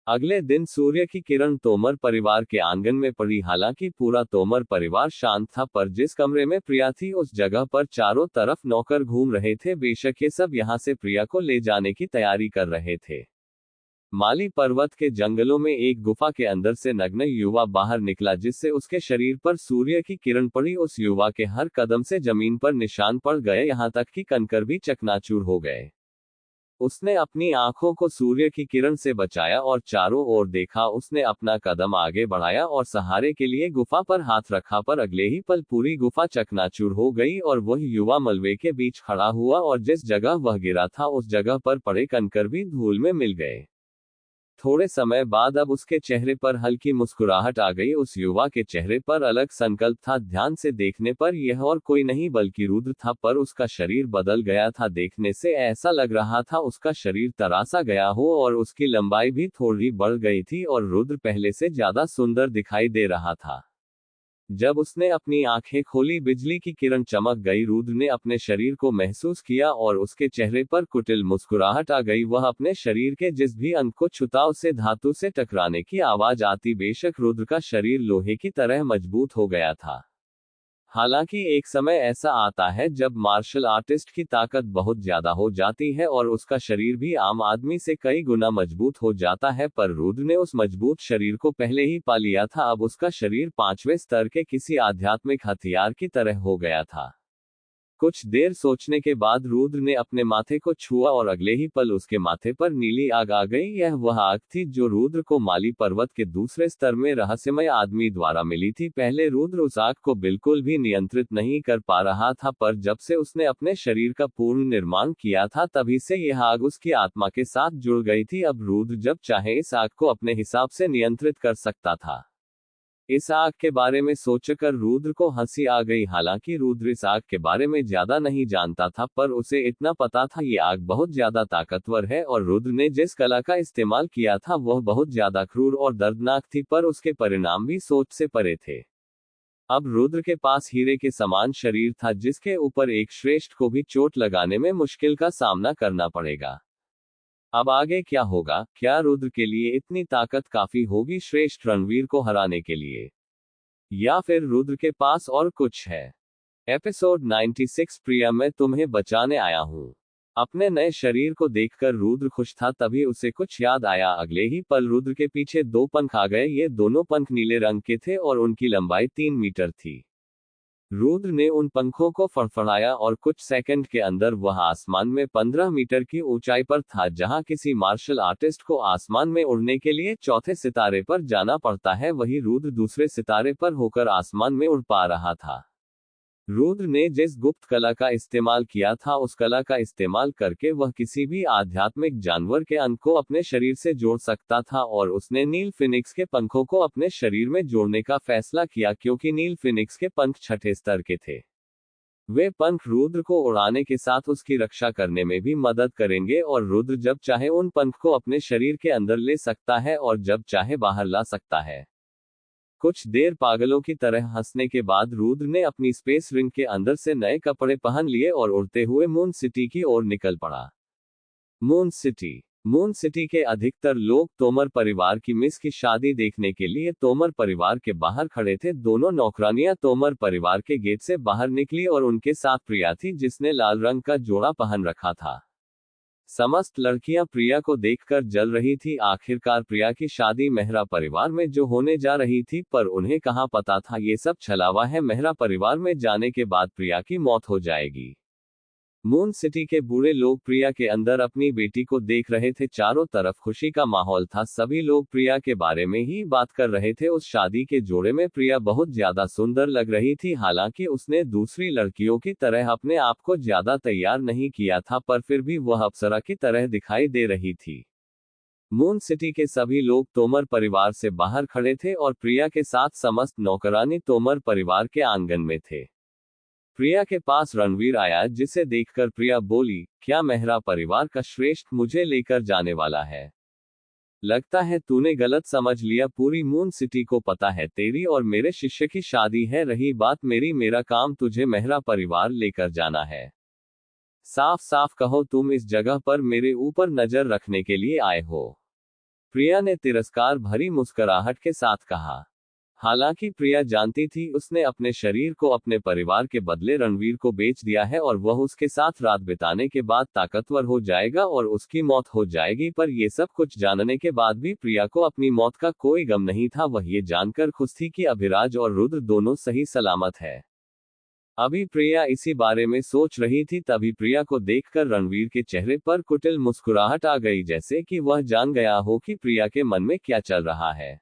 अगले दिन सूर्य की किरण तोमर परिवार के आंगन में पड़ी। हालांकि पूरा तोमर परिवार शांत था, पर जिस कमरे में प्रिया थी उस जगह पर चारों तरफ नौकर घूम रहे थे। बेशक ये सब यहां से प्रिया को ले जाने की तैयारी कर रहे थे। माली पर्वत के जंगलों में एक गुफा के अंदर से नग्न युवा बाहर निकला जिससे उसके शरीर पर सूर्य की किरण पड़ी। उस युवा के हर कदम से जमीन पर निशान पड़ गए, यहां तक कि कंकर भी चकनाचूर हो गए। उसने अपनी आंखों को सूर्य की किरण से बचाया और चारों ओर देखा। उसने अपना कदम आगे बढ़ाया और सहारे के लिए गुफा पर हाथ रखा, पर अगले ही पल पूरी गुफा चकनाचूर हो गई और वह युवा मलबे के बीच खड़ा हुआ और जिस जगह वह गिरा था उस जगह पर पड़े कंकर भी धूल में मिल गए। थोड़े समय बाद अब उसके चेहरे पर हल्की मुस्कुराहट आ गई। उस युवा के चेहरे पर अलग संकल्प था। ध्यान से देखने पर यह और कोई नहीं बल्कि रुद्र था, पर उसका शरीर बदल गया था। देखने से ऐसा लग रहा था उसका शरीर तरासा गया हो और उसकी लंबाई भी थोड़ी बढ़ गई थी और रुद्र पहले से ज्यादा सुंदर दिखाई दे रहा था। जब उसने अपनी आंखें खोली बिजली की किरण चमक गई। रुद्र ने अपने शरीर को महसूस किया और उसके चेहरे पर कुटिल मुस्कुराहट आ गई। वह अपने शरीर के जिस भी अंग को छूता उसे धातु से टकराने की आवाज आती। बेशक रुद्र का शरीर लोहे की तरह मजबूत हो गया था। हालांकि एक समय ऐसा आता है जब मार्शल आर्टिस्ट की ताकत बहुत ज्यादा हो जाती है और उसका शरीर भी आम आदमी से कई गुना मजबूत हो जाता है, पर रुद्र ने उस मजबूत शरीर को पहले ही पा लिया था। अब उसका शरीर 5वें स्तर के किसी आध्यात्मिक हथियार की तरह हो गया था। कुछ देर सोचने के बाद रुद्र ने अपने माथे को छुआ और अगले ही पल उसके माथे पर नीली आग आ गई। यह वह आग थी जो रुद्र को माली पर्वत के दूसरे स्तर में रहस्यमय आदमी द्वारा मिली थी। पहले रुद्र उस आग को बिल्कुल भी नियंत्रित नहीं कर पा रहा था, पर जब से उसने अपने शरीर का पूर्ण निर्माण किया था तभी से यह आग उसकी आत्मा के साथ जुड़ गई थी। अब रुद्र जब चाहे इस आग को अपने हिसाब से नियंत्रित कर सकता था। इस आग के बारे में सोचकर रुद्र को हंसी आ गई। हालांकि रुद्र इस आग के बारे में ज्यादा नहीं जानता था, पर उसे इतना पता था ये आग बहुत ज्यादा ताकतवर है और रुद्र ने जिस कला का इस्तेमाल किया था वह बहुत ज्यादा क्रूर और दर्दनाक थी, पर उसके परिणाम भी सोच से परे थे। अब रुद्र के पास हीरे के समान शरीर था, जिसके ऊपर एक श्रेष्ठ को भी चोट लगाने में मुश्किल का सामना करना पड़ेगा। अब आगे क्या होगा? क्या रुद्र के लिए इतनी ताकत काफी होगी श्रेष्ठ रणवीर को हराने के लिए, या फिर रुद्र के पास और कुछ है? एपिसोड 96 प्रिया, मैं तुम्हें बचाने आया हूँ। अपने नए शरीर को देखकर रुद्र खुश था, तभी उसे कुछ याद आया। अगले ही पल रुद्र के पीछे दो पंख आ गए। ये दोनों पंख नीले रंग के थे और उनकी लंबाई 3 मीटर थी। रुद्र ने उन पंखों को फड़फड़ाया और कुछ सेकंड के अंदर वह आसमान में 15 मीटर की ऊंचाई पर था। जहां किसी मार्शल आर्टिस्ट को आसमान में उड़ने के लिए चौथे सितारे पर जाना पड़ता है, वहीं रुद्र दूसरे सितारे पर होकर आसमान में उड़ पा रहा था। रुद्र ने जिस गुप्त कला का इस्तेमाल किया था, उस कला का इस्तेमाल करके वह किसी भी आध्यात्मिक जानवर के अंग को अपने शरीर से जोड़ सकता था और उसने नील फिनिक्स के पंखों को अपने शरीर में जोड़ने का फैसला किया, क्योंकि नील फिनिक्स के पंख छठे स्तर के थे। वे पंख रुद्र को उड़ाने के साथ उसकी रक्षा करने में भी मदद करेंगे और रुद्र जब चाहे उन पंख को अपने शरीर के अंदर ले सकता है और जब चाहे बाहर ला सकता है। कुछ देर पागलों की तरह हंसने के बाद रुद्र ने अपनी स्पेस रिंग के अंदर से नए कपड़े पहन लिए और उड़ते हुए मून सिटी की ओर निकल पड़ा। मून सिटी के अधिकतर लोग तोमर परिवार की मिस की शादी देखने के लिए तोमर परिवार के बाहर खड़े थे। दोनों नौकरानियां तोमर परिवार के गेट से बाहर निकली और उनके साथ प्रिया थी, जिसने लाल रंग का जोड़ा पहन रखा था। समस्त लड़कियां प्रिया को देखकर जल रही थी। आखिरकार प्रिया की शादी मेहरा परिवार में जो होने जा रही थी, पर उन्हें कहां पता था ये सब छलावा है। मेहरा परिवार में जाने के बाद प्रिया की मौत हो जाएगी। मून सिटी के बूढ़े लोग प्रिया के अंदर अपनी बेटी को देख रहे थे। चारों तरफ खुशी का माहौल था। सभी लोग प्रिया के बारे में ही बात कर रहे थे। उस शादी के जोड़े में प्रिया बहुत ज्यादा सुंदर लग रही थी। हालांकि उसने दूसरी लड़कियों की तरह अपने आप को ज्यादा तैयार नहीं किया था, पर फिर भी वह अप्सरा की तरह दिखाई दे रही थी। मून सिटी के सभी लोग तोमर परिवार से बाहर खड़े थे और प्रिया के साथ समस्त नौकरानी तोमर परिवार के आंगन में थे। प्रिया के पास रणवीर आया, जिसे देखकर प्रिया बोली, क्या मेहरा परिवार का श्रेष्ठ मुझे लेकर जाने वाला है? लगता है तूने गलत समझ लिया। पूरी मून सिटी को पता है तेरी और मेरे शिष्य की शादी है। रही बात मेरा काम तुझे मेहरा परिवार लेकर जाना है। साफ साफ कहो, तुम इस जगह पर मेरे ऊपर नजर रखने के लिए आए हो? प्रिया ने तिरस्कार भरी मुस्कुराहट के साथ कहा। हालांकि प्रिया जानती थी उसने अपने शरीर को अपने परिवार के बदले रणवीर को बेच दिया है और वह उसके साथ रात बिताने के बाद ताकतवर हो जाएगा और उसकी मौत हो जाएगी, पर ये सब कुछ जानने के बाद भी प्रिया को अपनी मौत का कोई गम नहीं था। वह ये जानकर खुश थी कि अभिराज और रुद्र दोनों सही सलामत है। अभी प्रिया इसी बारे में सोच रही थी, तभी प्रिया को देखकर रणवीर के चेहरे पर कुटिल मुस्कुराहट आ गई, जैसे कि वह जान गया हो कि प्रिया के मन में क्या चल रहा है।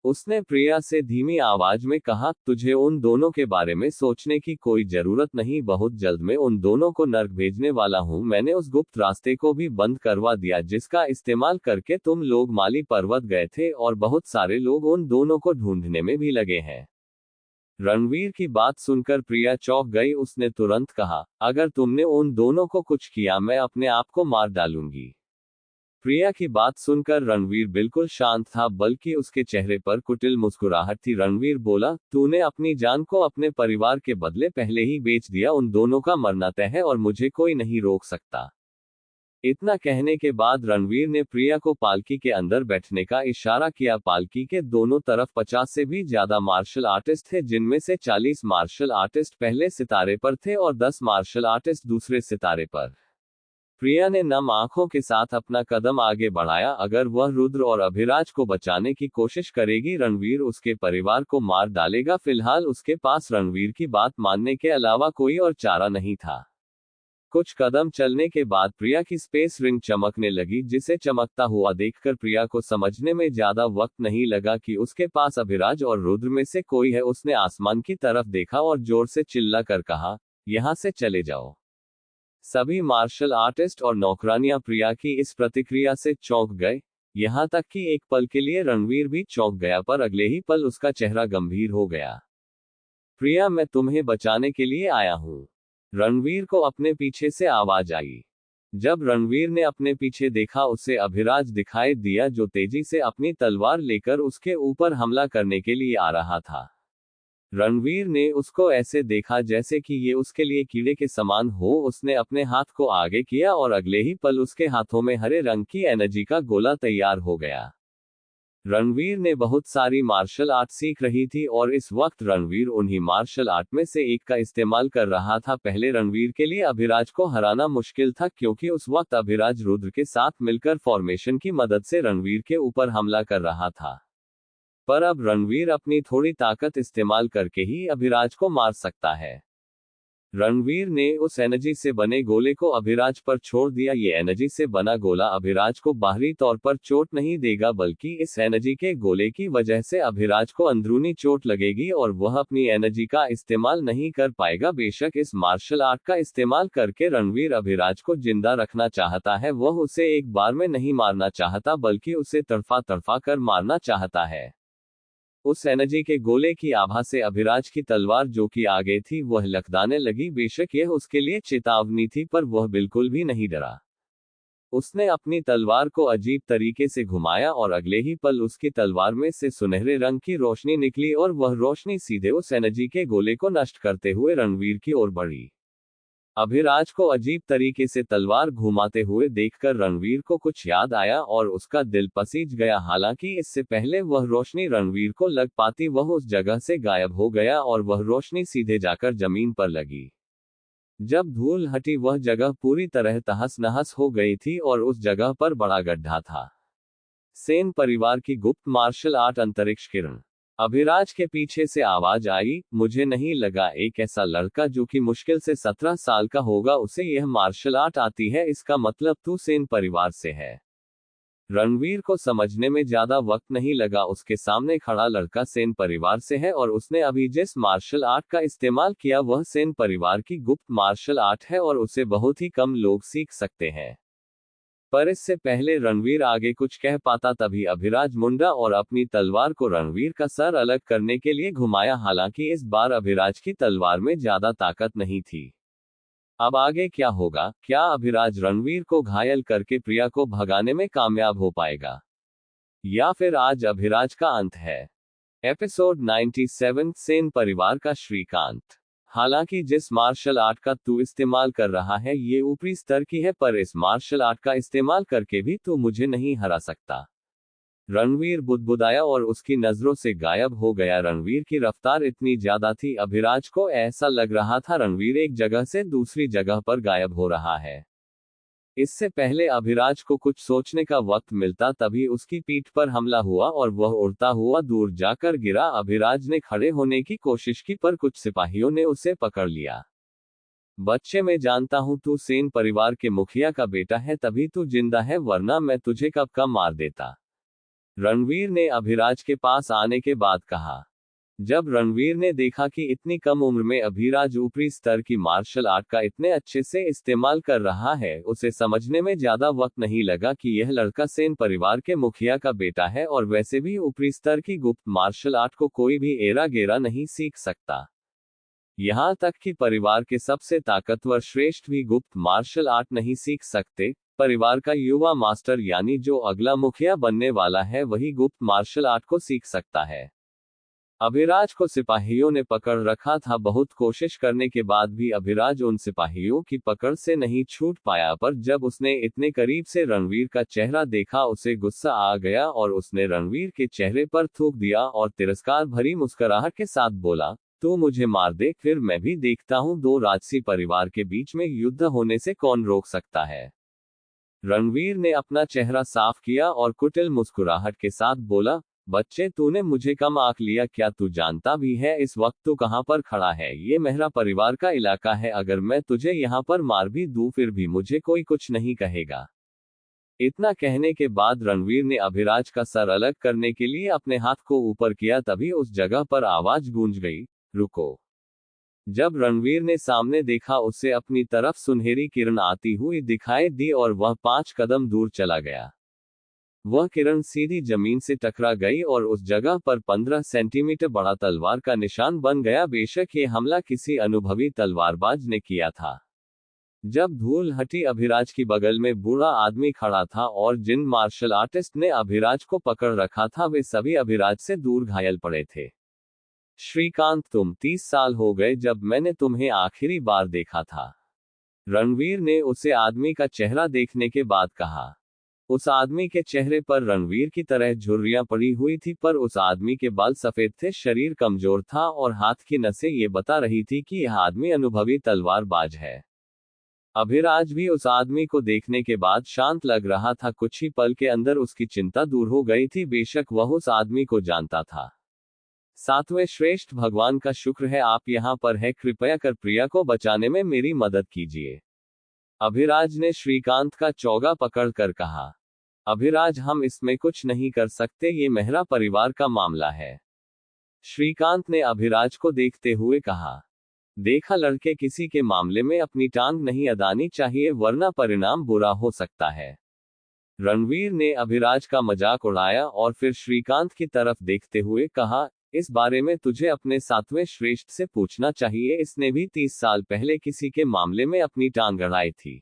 उसने प्रिया से धीमी आवाज में कहा, तुझे उन दोनों के बारे में सोचने की कोई जरूरत नहीं। बहुत जल्द मैं उन दोनों को नर्क भेजने वाला हूं। मैंने उस गुप्त रास्ते को भी बंद करवा दिया जिसका इस्तेमाल करके तुम लोग माली पर्वत गए थे और बहुत सारे लोग उन दोनों को ढूंढने में भी लगे हैं। रणवीर की बात सुनकर प्रिया चौंक गई। उसने तुरंत कहा, अगर तुमने उन दोनों को कुछ किया मैं अपने आप को मार डालूंगी। प्रिया की बात सुनकर रणवीर बिल्कुल शांत था, बल्कि उसके चेहरे पर कुटिल मुस्कुराहट थी। रणवीर बोला, तूने अपनी जान को अपने परिवार के बदले पहले ही बेच दिया। उन दोनों का मरना तय है और मुझे कोई नहीं रोक सकता। इतना कहने के बाद रणवीर ने प्रिया को पालकी के अंदर बैठने का इशारा किया। पालकी के दोनों तरफ 50 से भी ज्यादा मार्शल आर्टिस्ट थे, जिनमें से 40 मार्शल आर्टिस्ट पहले सितारे पर थे और 10 मार्शल आर्टिस्ट दूसरे सितारे पर। प्रिया ने नम आंखों के साथ अपना कदम आगे बढ़ाया। अगर वह रुद्र और अभिराज को बचाने की कोशिश करेगी, रणवीर उसके परिवार को मार डालेगा। फिलहाल उसके पास रणवीर की बात मानने के अलावा कोई और चारा नहीं था। कुछ कदम चलने के बाद प्रिया की स्पेस रिंग चमकने लगी, जिसे चमकता हुआ देखकर प्रिया को समझने में ज्यादा वक्त नहीं लगा कि उसके पास अभिराज और रुद्र में से कोई है। उसने आसमान की तरफ देखा और जोर से चिल्लाकर कहा, यहां से चले जाओ। सभी मार्शल आर्टिस्ट और नौकरानियां प्रिया की इस प्रतिक्रिया से चौंक गए। यहाँ तक कि एक पल के लिए रणवीर भी चौंक गया, पर अगले ही पल उसका चेहरा गंभीर हो गया। प्रिया, मैं तुम्हें बचाने के लिए आया हूँ। रणवीर को अपने पीछे से आवाज आई। जब रणवीर ने अपने पीछे देखा, उसे अभिराज दिखाई दिया, जो तेजी से अपनी तलवार लेकर उसके ऊपर हमला करने के लिए आ रहा था। रणवीर ने उसको ऐसे देखा जैसे कि ये उसके लिए कीड़े के समान हो। उसने अपने हाथ को आगे किया और अगले ही पल उसके हाथों में हरे रंग की एनर्जी का गोला तैयार हो गया। रणवीर ने बहुत सारी मार्शल आर्ट सीख रही थी और इस वक्त रणवीर उन्हीं मार्शल आर्ट में से एक का इस्तेमाल कर रहा था। पहले रणवीर के लिए अभिराज को हराना मुश्किल था, क्योंकि उस वक्त अभिराज रुद्र के साथ मिलकर फॉर्मेशन की मदद से रणवीर के ऊपर हमला कर रहा था। पर अब रणवीर अपनी थोड़ी ताकत इस्तेमाल करके ही अभिराज को मार सकता है। रणवीर ने उस एनर्जी से बने गोले को अभिराज पर छोड़ दिया। ये एनर्जी से बना गोला अभिराज को बाहरी तौर पर चोट नहीं देगा, बल्कि इस एनर्जी के गोले की वजह से अभिराज को अंदरूनी चोट लगेगी और वह अपनी एनर्जी का इस्तेमाल नहीं कर पाएगा। बेशक इस मार्शल आर्ट का इस्तेमाल करके रणवीर अभिराज को जिंदा रखना चाहता है, वह उसे एक बार में नहीं मारना चाहता, बल्कि उसे तड़फा तड़फा कर मारना चाहता है। उस एनर्जी के गोले की आभा से अभिराज की तलवार जो कि आगे थी, वह लखदाने लगी। बेशक यह उसके लिए चेतावनी थी, पर वह बिल्कुल भी नहीं डरा। उसने अपनी तलवार को अजीब तरीके से घुमाया और अगले ही पल उसकी तलवार में से सुनहरे रंग की रोशनी निकली और वह रोशनी सीधे उस एनर्जी के गोले को नष्ट करते हुए रणवीर की ओर बढ़ी। अभिराज को अजीब तरीके से तलवार घुमाते हुए देखकर रणवीर को कुछ याद आया और उसका दिल पसीज गया। हालांकि इससे पहले वह रोशनी रणवीर को लग पाती, वह उस जगह से गायब हो गया और वह रोशनी सीधे जाकर जमीन पर लगी। जब धूल हटी, वह जगह पूरी तरह तहस नहस हो गई थी और उस जगह पर बड़ा गड्ढा था। सेन परिवार की गुप्त मार्शल आर्ट अंतरिक्ष किरण। अभिराज के पीछे से आवाज आई, मुझे नहीं लगा एक ऐसा लड़का जो कि मुश्किल से 17 साल का होगा, उसे यह मार्शल आर्ट आती है। इसका मतलब तू सेन परिवार से है। रणवीर को समझने में ज्यादा वक्त नहीं लगा। उसके सामने खड़ा लड़का सेन परिवार से है और उसने अभी जिस मार्शल आर्ट का इस्तेमाल किया वह सेन परिवार की गुप्त मार्शल आर्ट है और उसे बहुत ही कम लोग सीख सकते हैं। पर इससे पहले रणवीर आगे कुछ कह पाता, तभी अभिराज मुंडा और अपनी तलवार को रणवीर का सर अलग करने के लिए घुमाया। हालांकि इस बार अभिराज की तलवार में ज्यादा ताकत नहीं थी। अब आगे क्या होगा? क्या अभिराज रणवीर को घायल करके प्रिया को भगाने में कामयाब हो पाएगा, या फिर आज अभिराज का अंत है? एपिसोड 97, सेन परिवार का श्रीकांत। हालांकि जिस मार्शल आर्ट का तू इस्तेमाल कर रहा है ये ऊपरी स्तर की है, पर इस मार्शल आर्ट का इस्तेमाल करके भी तू मुझे नहीं हरा सकता। रणवीर बुदबुदाया और उसकी नजरों से गायब हो गया। रणवीर की रफ्तार इतनी ज्यादा थी, अभिराज को ऐसा लग रहा था रणवीर एक जगह से दूसरी जगह पर गायब हो रहा है। इससे पहले अभिराज को कुछ सोचने का वक्त मिलता, तभी उसकी पीठ पर हमला हुआ और वह उड़ता हुआ दूर जाकर गिरा। अभिराज ने खड़े होने की कोशिश की, पर कुछ सिपाहियों ने उसे पकड़ लिया। बच्चे, मैं जानता हूं तू सेन परिवार के मुखिया का बेटा है, तभी तू जिंदा है, वरना मैं तुझे कब का मार देता। रणवीर ने अभिराज के पास आने के बाद कहा। जब रणवीर ने देखा कि इतनी कम उम्र में अभिराज ऊपरी स्तर की मार्शल आर्ट का इतने अच्छे से इस्तेमाल कर रहा है, उसे समझने में ज्यादा वक्त नहीं लगा कि यह लड़का सेन परिवार के मुखिया का बेटा है। और वैसे भी ऊपरी स्तर की गुप्त मार्शल आर्ट को कोई भी एरा गेरा नहीं सीख सकता। यहाँ तक कि परिवार के सबसे ताकतवर श्रेष्ठ भी गुप्त मार्शल आर्ट नहीं सीख सकते। परिवार का युवा मास्टर, यानी जो अगला मुखिया बनने वाला है, वही गुप्त मार्शल आर्ट को सीख सकता है। अभिराज को सिपाहियों ने पकड़ रखा था। बहुत कोशिश करने के बाद भी अभिराज उन सिपाहियों की पकड़ से नहीं छूट पाया, पर जब उसने इतने करीब से रणवीर का चेहरा देखा, उसे गुस्सा आ गया और उसने रणवीर के चेहरे पर थूक दिया और तिरस्कार भरी मुस्कुराहट के साथ बोला, तू मुझे मार दे, फिर मैं भी देखता हूँ दो राजसी परिवार के बीच में युद्ध होने से कौन रोक सकता है। रणवीर ने अपना चेहरा साफ किया और कुटिल मुस्कुराहट के साथ बोला, बच्चे, तूने मुझे कम आंक लिया क्या? तू जानता भी है इस वक्त तू कहां पर खड़ा है? ये मेरा परिवार का इलाका है। अगर मैं तुझे यहां पर मार भी दूं फिर भी मुझे कोई कुछ नहीं कहेगा। इतना कहने के बाद रणवीर ने अभिराज का सर अलग करने के लिए अपने हाथ को ऊपर किया, तभी उस जगह पर आवाज गूंज गई, रुको। जब रणवीर ने सामने देखा, उसे अपनी तरफ सुनहरी किरण आती हुई दिखाई दी और वह 5 कदम दूर चला गया। वह किरण सीधी जमीन से टकरा गई और उस जगह पर 15 सेंटीमीटर बड़ा तलवार का निशान बन गया। बेशक ये हमला किसी अनुभवी तलवारबाज ने किया था। जब धूल हटी, अभिराज की बगल में बूढ़ा आदमी खड़ा था और जिन मार्शल आर्टिस्ट ने अभिराज को पकड़ रखा था वे सभी अभिराज से दूर घायल पड़े थे। श्रीकांत, तुम 30 साल हो गए जब मैंने तुम्हें आखिरी बार देखा था, रणवीर ने उसे आदमी का चेहरा देखने के बाद कहा। उस आदमी के चेहरे पर रणवीर की तरह झुर्रियां पड़ी हुई थी, पर उस आदमी के बाल सफेद थे, शरीर कमजोर था और हाथ की नसें ये बता रही थी कि यह आदमी अनुभवी तलवारबाज है। अभिराज भी उस आदमी को देखने के बाद शांत लग रहा था। कुछ ही पल के अंदर उसकी चिंता दूर हो गई थी। बेशक वह उस आदमी को जानता था। सातवें श्रेष्ठ, भगवान का शुक्र है आप यहाँ पर है, कृपया कर प्रिया को बचाने में मेरी मदद कीजिए, अभिराज ने श्रीकांत का चौगा पकड़कर कहा। अभिराज, हम इसमें कुछ नहीं कर सकते, ये मेहरा परिवार का मामला है, श्रीकांत ने अभिराज को देखते हुए कहा। देखा लड़के, किसी के मामले में अपनी टांग नहीं अड़ानी चाहिए वरना परिणाम बुरा हो सकता है। रणवीर ने अभिराज का मजाक उड़ाया और फिर श्रीकांत की तरफ देखते हुए कहा, इस बारे में तुझे अपने सातवें श्रेष्ठ से पूछना चाहिए, इसने भी 30 साल पहले किसी के मामले में अपनी टांग अड़ाई थी।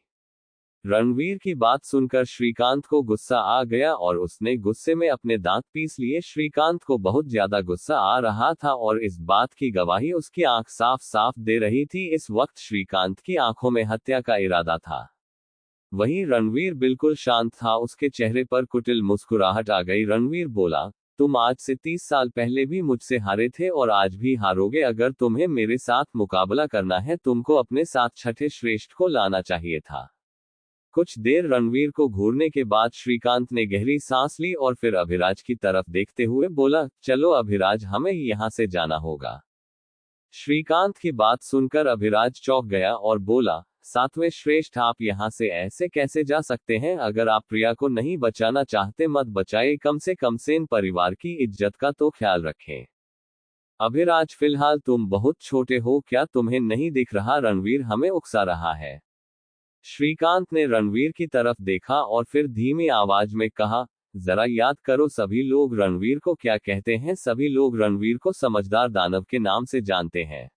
रणवीर की बात सुनकर श्रीकांत को गुस्सा आ गया और उसने गुस्से में अपने दांत पीस लिए। श्रीकांत को बहुत ज्यादा गुस्सा आ रहा था और इस बात की गवाही उसकी आंख साफ साफ दे रही थी। इस वक्त श्रीकांत की आंखों में हत्या का इरादा था। वहीं रणवीर बिल्कुल शांत था, उसके चेहरे पर कुटिल मुस्कुराहट आ गई। रणवीर बोला, तुम आज से 30 साल पहले भी मुझसे हारे थे और आज भी हारोगे। अगर तुम्हें मेरे साथ मुकाबला करना है, तुमको अपने साथ छठे श्रेष्ठ को लाना चाहिए था। कुछ देर रणवीर को घूरने के बाद श्रीकांत ने गहरी सांस ली और फिर अभिराज की तरफ देखते हुए बोला, चलो अभिराज, हमें यहाँ से जाना होगा। श्रीकांत की बात सुनकर अभिराज चौंक गया और बोला, सातवें श्रेष्ठ, आप यहाँ से ऐसे कैसे जा सकते हैं? अगर आप प्रिया को नहीं बचाना चाहते मत बचाइए, कम से कम सेन परिवार की इज्जत का तो ख्याल रखें। अभिराज, फिलहाल तुम बहुत छोटे हो, क्या तुम्हें नहीं दिख रहा रणवीर हमें उकसा रहा है? श्रीकांत ने रणवीर की तरफ देखा और फिर धीमी आवाज में कहा, जरा याद करो सभी लोग रणवीर को क्या कहते हैं। सभी लोग रणवीर को समझदार दानव के नाम से जानते हैं।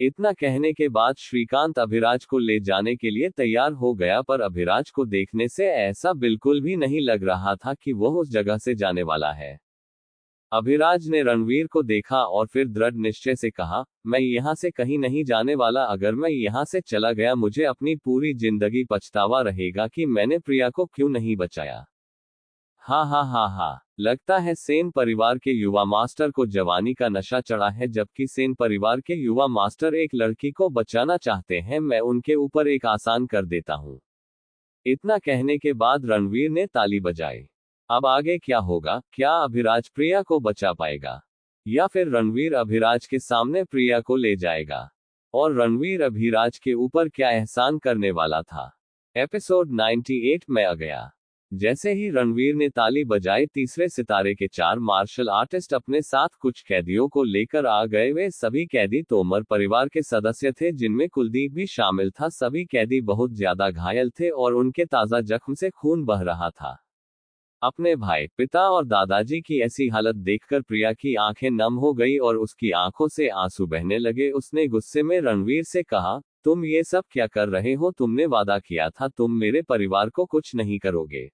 इतना कहने के बाद श्रीकांत अभिराज को ले जाने के लिए तैयार हो गया, पर अभिराज को देखने से ऐसा बिल्कुल भी नहीं लग रहा था कि वह उस जगह से जाने वाला है। अभिराज ने रणवीर को देखा और फिर दृढ़ निश्चय से कहा, मैं यहाँ से कहीं नहीं जाने वाला। अगर मैं यहाँ से चला गया मुझे अपनी पूरी जिंदगी पछतावा रहेगा कि मैंने प्रिया को क्यों नहीं बचाया। हा हा हा हा, लगता है सेन परिवार के युवा मास्टर को जवानी का नशा चढ़ा है, जबकि सेन परिवार के युवा मास्टर एक लड़की को बचाना चाहते हैं। मैं उनके ऊपर एक आसान कर देता हूँ। इतना कहने के बाद रणवीर ने ताली बजाई। अब आगे क्या होगा? क्या अभिराज प्रिया को बचा पाएगा या फिर रणवीर अभिराज के सामने प्रिया को ले जाएगा? और रणवीर अभिराज के ऊपर क्या एहसान करने वाला था? एपिसोड 98 में आ गया। जैसे ही रणवीर ने ताली बजाई, तीसरे सितारे के 4 मार्शल आर्टिस्ट अपने साथ कुछ कैदियों को लेकर आ गए। वे सभी कैदी तोमर परिवार के सदस्य थे, जिनमें कुलदीप भी शामिल था। सभी कैदी बहुत ज्यादा घायल थे और उनके ताजा जख्म से खून बह रहा था। अपने भाई, पिता और दादाजी की ऐसी हालत देखकर प्रिया की आंखें नम हो गई और उसकी आंखों से आंसू बहने लगे। उसने गुस्से में रणवीर से कहा, तुम ये सब क्या कर रहे हो? तुमने वादा किया था तुम मेरे परिवार को कुछ नहीं करोगे,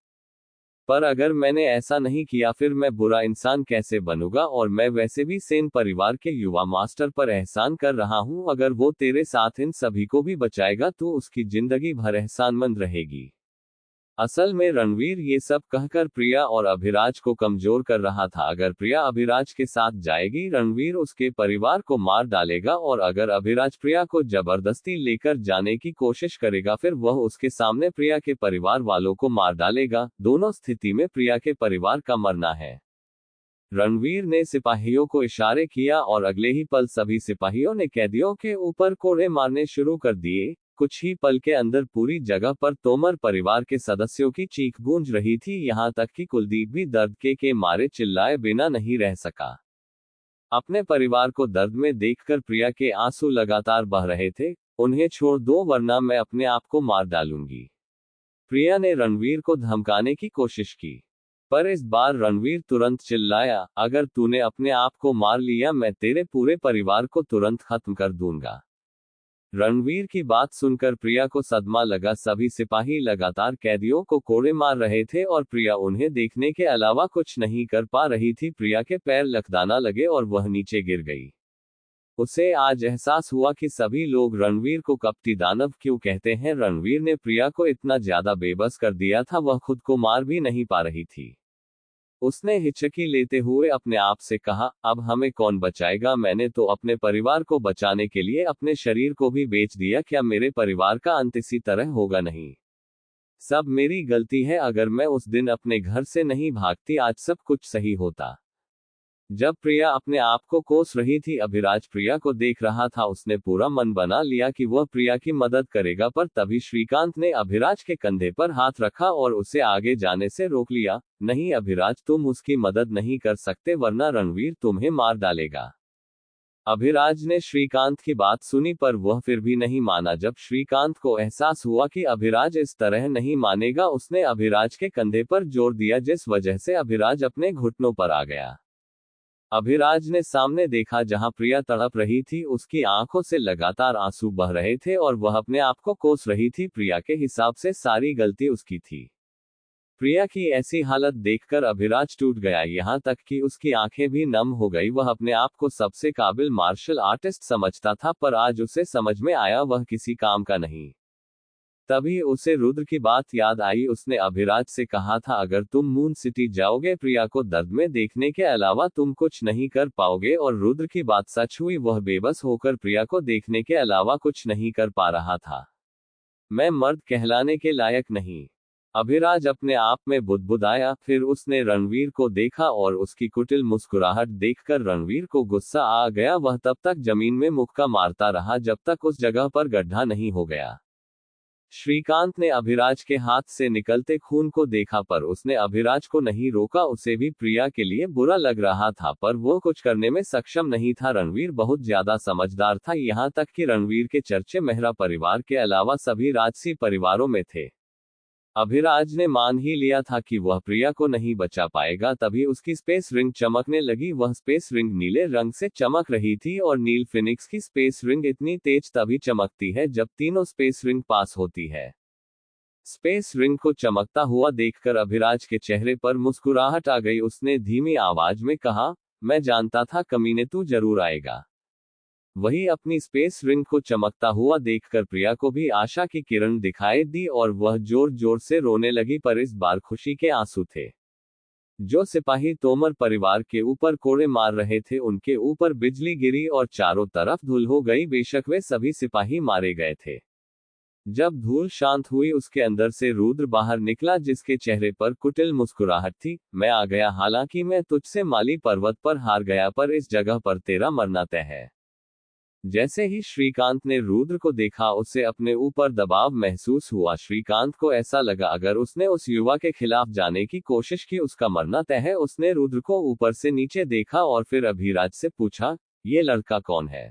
पर अगर मैंने ऐसा नहीं किया फिर मैं बुरा इंसान कैसे बनूंगा? और मैं वैसे भी सेन परिवार के युवा मास्टर पर एहसान कर रहा हूं। अगर वो तेरे साथ इन सभी को भी बचाएगा तो उसकी जिंदगी भर एहसानमंद रहेगी। असल में रणवीर ये सब कहकर प्रिया और अभिराज को कमजोर कर रहा था। अगर प्रिया अभिराज के साथ जाएगी, रणवीर उसके परिवार को मार डालेगा, और अगर अभिराज प्रिया को जबरदस्ती लेकर जाने की कोशिश करेगा फिर वह उसके सामने प्रिया के परिवार वालों को मार डालेगा। दोनों स्थिति में प्रिया के परिवार का मरना है। रणवीर ने सिपाहियों को इशारे किया और अगले ही पल सभी सिपाहियों ने कैदियों के ऊपर कोड़े मारने शुरू कर दिए। कुछ ही पल के अंदर पूरी जगह पर तोमर परिवार के सदस्यों की चीख गूंज रही थी। यहाँ तक कि कुलदीप भी दर्द के मारे चिल्लाए बिना नहीं रह सका। अपने परिवार को दर्द में देखकर प्रिया के आंसू लगातार बह रहे थे। उन्हें छोड़ दो वरना मैं अपने आप को मार डालूंगी, प्रिया ने रणवीर को धमकाने की कोशिश की। पर इस बार रणवीर तुरंत चिल्लाया, अगर तूने अपने आप को मार लिया मैं तेरे पूरे परिवार को तुरंत खत्म कर दूंगा। रणवीर की बात सुनकर प्रिया को सदमा लगा। सभी सिपाही लगातार कैदियों को कोड़े मार रहे थे और प्रिया उन्हें देखने के अलावा कुछ नहीं कर पा रही थी। प्रिया के पैर लकदाना लगे और वह नीचे गिर गई। उसे आज एहसास हुआ कि सभी लोग रणवीर को कपटी दानव क्यों कहते हैं। रणवीर ने प्रिया को इतना ज्यादा बेबस कर दिया था, वह खुद को मार भी नहीं पा रही थी। उसने हिचकी लेते हुए अपने आप से कहा, अब हमें कौन बचाएगा? मैंने तो अपने परिवार को बचाने के लिए अपने शरीर को भी बेच दिया। क्या मेरे परिवार का अंत इसी तरह होगा? नहीं, सब मेरी गलती है। अगर मैं उस दिन अपने घर से नहीं भागती, आज सब कुछ सही होता। जब प्रिया अपने आप को कोस रही थी, अभिराज प्रिया को देख रहा था। उसने पूरा मन बना लिया कि वह प्रिया की मदद करेगा, पर तभी श्रीकांत ने अभिराज के कंधे पर हाथ रखा और उसे आगे जाने से रोक लिया। नहीं अभिराज, तुम उसकी मदद नहीं कर सकते, वरना रणवीर तुम्हें मार डालेगा। अभिराज ने श्रीकांत की बात सुनी, पर वह फिर भी नहीं माना। जब श्रीकांत को एहसास हुआ कि अभिराज इस तरह नहीं मानेगा, उसने अभिराज के कंधे पर जोर दिया, जिस वजह से अभिराज अपने घुटनों पर आ गया। अभिराज ने सामने देखा, जहां प्रिया तड़प रही थी। उसकी आंखों से लगातार आंसू बह रहे थे और वह अपने आप को कोस रही थी। प्रिया के हिसाब से सारी गलती उसकी थी। प्रिया की ऐसी हालत देखकर अभिराज टूट गया, यहां तक कि उसकी आंखें भी नम हो गई। वह अपने आप को सबसे काबिल मार्शल आर्टिस्ट समझता था, पर आज उसे समझ में आया वह किसी काम का नहीं। तभी उसे रुद्र की बात याद आई। उसने अभिराज से कहा था, अगर तुम मून सिटी जाओगे, प्रिया को दर्द में देखने के अलावा तुम कुछ नहीं कर पाओगे। और रुद्र की बात सच हुई। वह बेबस होकर प्रिया को देखने के अलावा कुछ नहीं कर पा रहा था। मैं मर्द कहलाने के लायक नहीं। अभिराज अपने आप में बुदबुदाया। फिर उसने रणवीर को देखा और उसकी कुटिल मुस्कुराहट देखकर रणवीर को गुस्सा आ गया। वह तब तक जमीन में मुक्का मारता रहा जब तक उस जगह पर गड्ढा नहीं हो गया। श्रीकांत ने अभिराज के हाथ से निकलते खून को देखा, पर उसने अभिराज को नहीं रोका। उसे भी प्रिया के लिए बुरा लग रहा था, पर वो कुछ करने में सक्षम नहीं था। रणवीर बहुत ज्यादा समझदार था, यहाँ तक कि रणवीर के चर्चे मेहरा परिवार के अलावा सभी राजसी परिवारों में थे। अभिराज ने मान ही लिया था कि वह प्रिया को नहीं बचा पाएगा। तभी उसकी स्पेस रिंग चमकने लगी। वह स्पेस रिंग नीले रंग से चमक रही थी और नील फिनिक्स की स्पेस रिंग इतनी तेज तभी चमकती है जब तीनों स्पेस रिंग पास होती है। स्पेस रिंग को चमकता हुआ देखकर अभिराज के चेहरे पर मुस्कुराहट आ गई। उसने धीमी आवाज में कहा, मैं जानता था कमीने, तू जरूर आएगा। वही अपनी स्पेस रिंग को चमकता हुआ देखकर प्रिया को भी आशा की किरण दिखाई दी और वह जोर जोर से रोने लगी, पर इस बार खुशी के आंसू थे। जो सिपाही तोमर परिवार के ऊपर कोड़े मार रहे थे, उनके ऊपर बिजली गिरी और चारों तरफ धूल हो गई। बेशक वे सभी सिपाही मारे गए थे। जब धूल शांत हुई, उसके अंदर से रुद्र बाहर निकला, जिसके चेहरे पर कुटिल मुस्कुराहट थी। मैं आ गया, हालांकि मैं तुझसे माली पर्वत पर हार गया, पर इस जगह पर तेरा मरना तय है। जैसे ही श्रीकांत ने रुद्र को देखा, उसे अपने ऊपर दबाव महसूस हुआ। श्रीकांत को ऐसा लगा अगर उसने उस युवा के खिलाफ जाने की कोशिश की, उसका मरना तय है। उसने रुद्र को ऊपर से नीचे देखा और फिर अभिराज से पूछा, ये लड़का कौन है?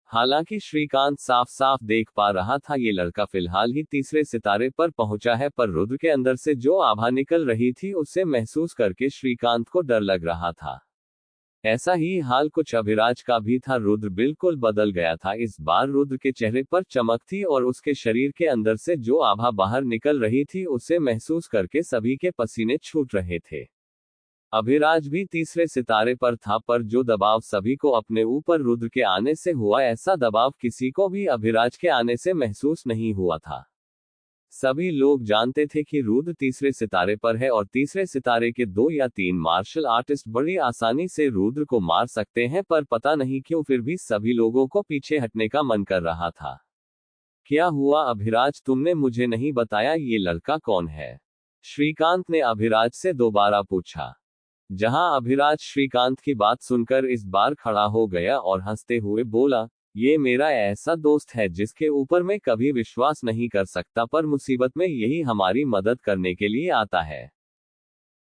हालांकि श्रीकांत साफ साफ देख पा रहा था ये लड़का फिलहाल ही तीसरे सितारे पर पहुंचा है, पर रुद्र के अंदर से जो आभा निकल रही थी, उसे महसूस करके श्रीकांत को डर लग रहा था। ऐसा ही हाल कुछ अभिराज का भी था। रुद्र बिल्कुल बदल गया था। इस बार रुद्र के चेहरे पर चमक थी और उसके शरीर के अंदर से जो आभा बाहर निकल रही थी, उसे महसूस करके सभी के पसीने छूट रहे थे। अभिराज भी तीसरे सितारे पर था, पर जो दबाव सभी को अपने ऊपर रुद्र के आने से हुआ, ऐसा दबाव किसी को भी अभिराज के आने से महसूस नहीं हुआ था। सभी लोग जानते थे कि रुद्र तीसरे सितारे पर है और तीसरे सितारे के 2 या 3 मार्शल आर्टिस्ट बड़ी आसानी से रुद्र को मार सकते हैं, पर पता नहीं क्यों फिर भी सभी लोगों को पीछे हटने का मन कर रहा था। क्या हुआ अभिराज, तुमने मुझे नहीं बताया ये लड़का कौन है? श्रीकांत ने अभिराज से दोबारा पूछा। जहां अभिराज श्रीकांत की बात सुनकर इस बार खड़ा हो गया और हंसते हुए बोला, ये मेरा ऐसा दोस्त है जिसके ऊपर मैं कभी विश्वास नहीं कर सकता, पर मुसीबत में यही हमारी मदद करने के लिए आता है।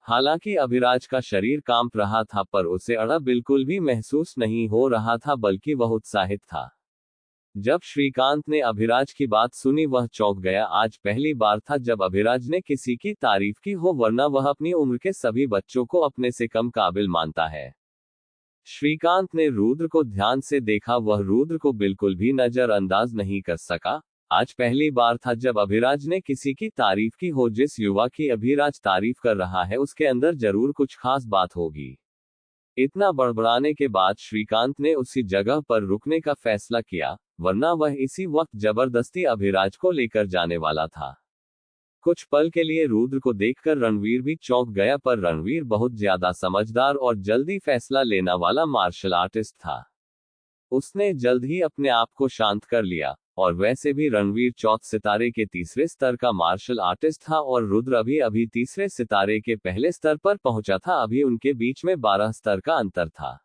हालांकि अभिराज का शरीर कांप रहा था, पर उसे अड़ा बिल्कुल भी महसूस नहीं हो रहा था, बल्कि वह उत्साहित था। जब श्रीकांत ने अभिराज की बात सुनी वह चौंक गया। आज पहली बार था जब अभिराज ने किसी की तारीफ की हो, वरना वह अपनी उम्र के सभी बच्चों को अपने से कम काबिल मानता है। श्रीकांत ने रुद्र को ध्यान से देखा, वह रुद्र को बिल्कुल भी नजरअंदाज नहीं कर सका। आज पहली बार था जब अभिराज ने किसी की तारीफ की हो। जिस युवा की अभिराज तारीफ कर रहा है उसके अंदर जरूर कुछ खास बात होगी। इतना बड़बड़ाने के बाद श्रीकांत ने उसी जगह पर रुकने का फैसला किया, वरना वह इसी वक्त जबरदस्ती अभिराज को लेकर जाने वाला था। कुछ पल के लिए रुद्र को देखकर रणवीर भी चौंक गया, पर रणवीर बहुत ज्यादा समझदार और जल्दी फैसला लेना वाला मार्शल आर्टिस्ट था। उसने जल्द ही अपने आप को शांत कर लिया। और वैसे भी रणवीर चौथे सितारे के तीसरे स्तर का मार्शल आर्टिस्ट था और रुद्र अभी तीसरे सितारे के पहले स्तर पर पहुंचा था। अभी उनके बीच में 12 स्तर का अंतर था।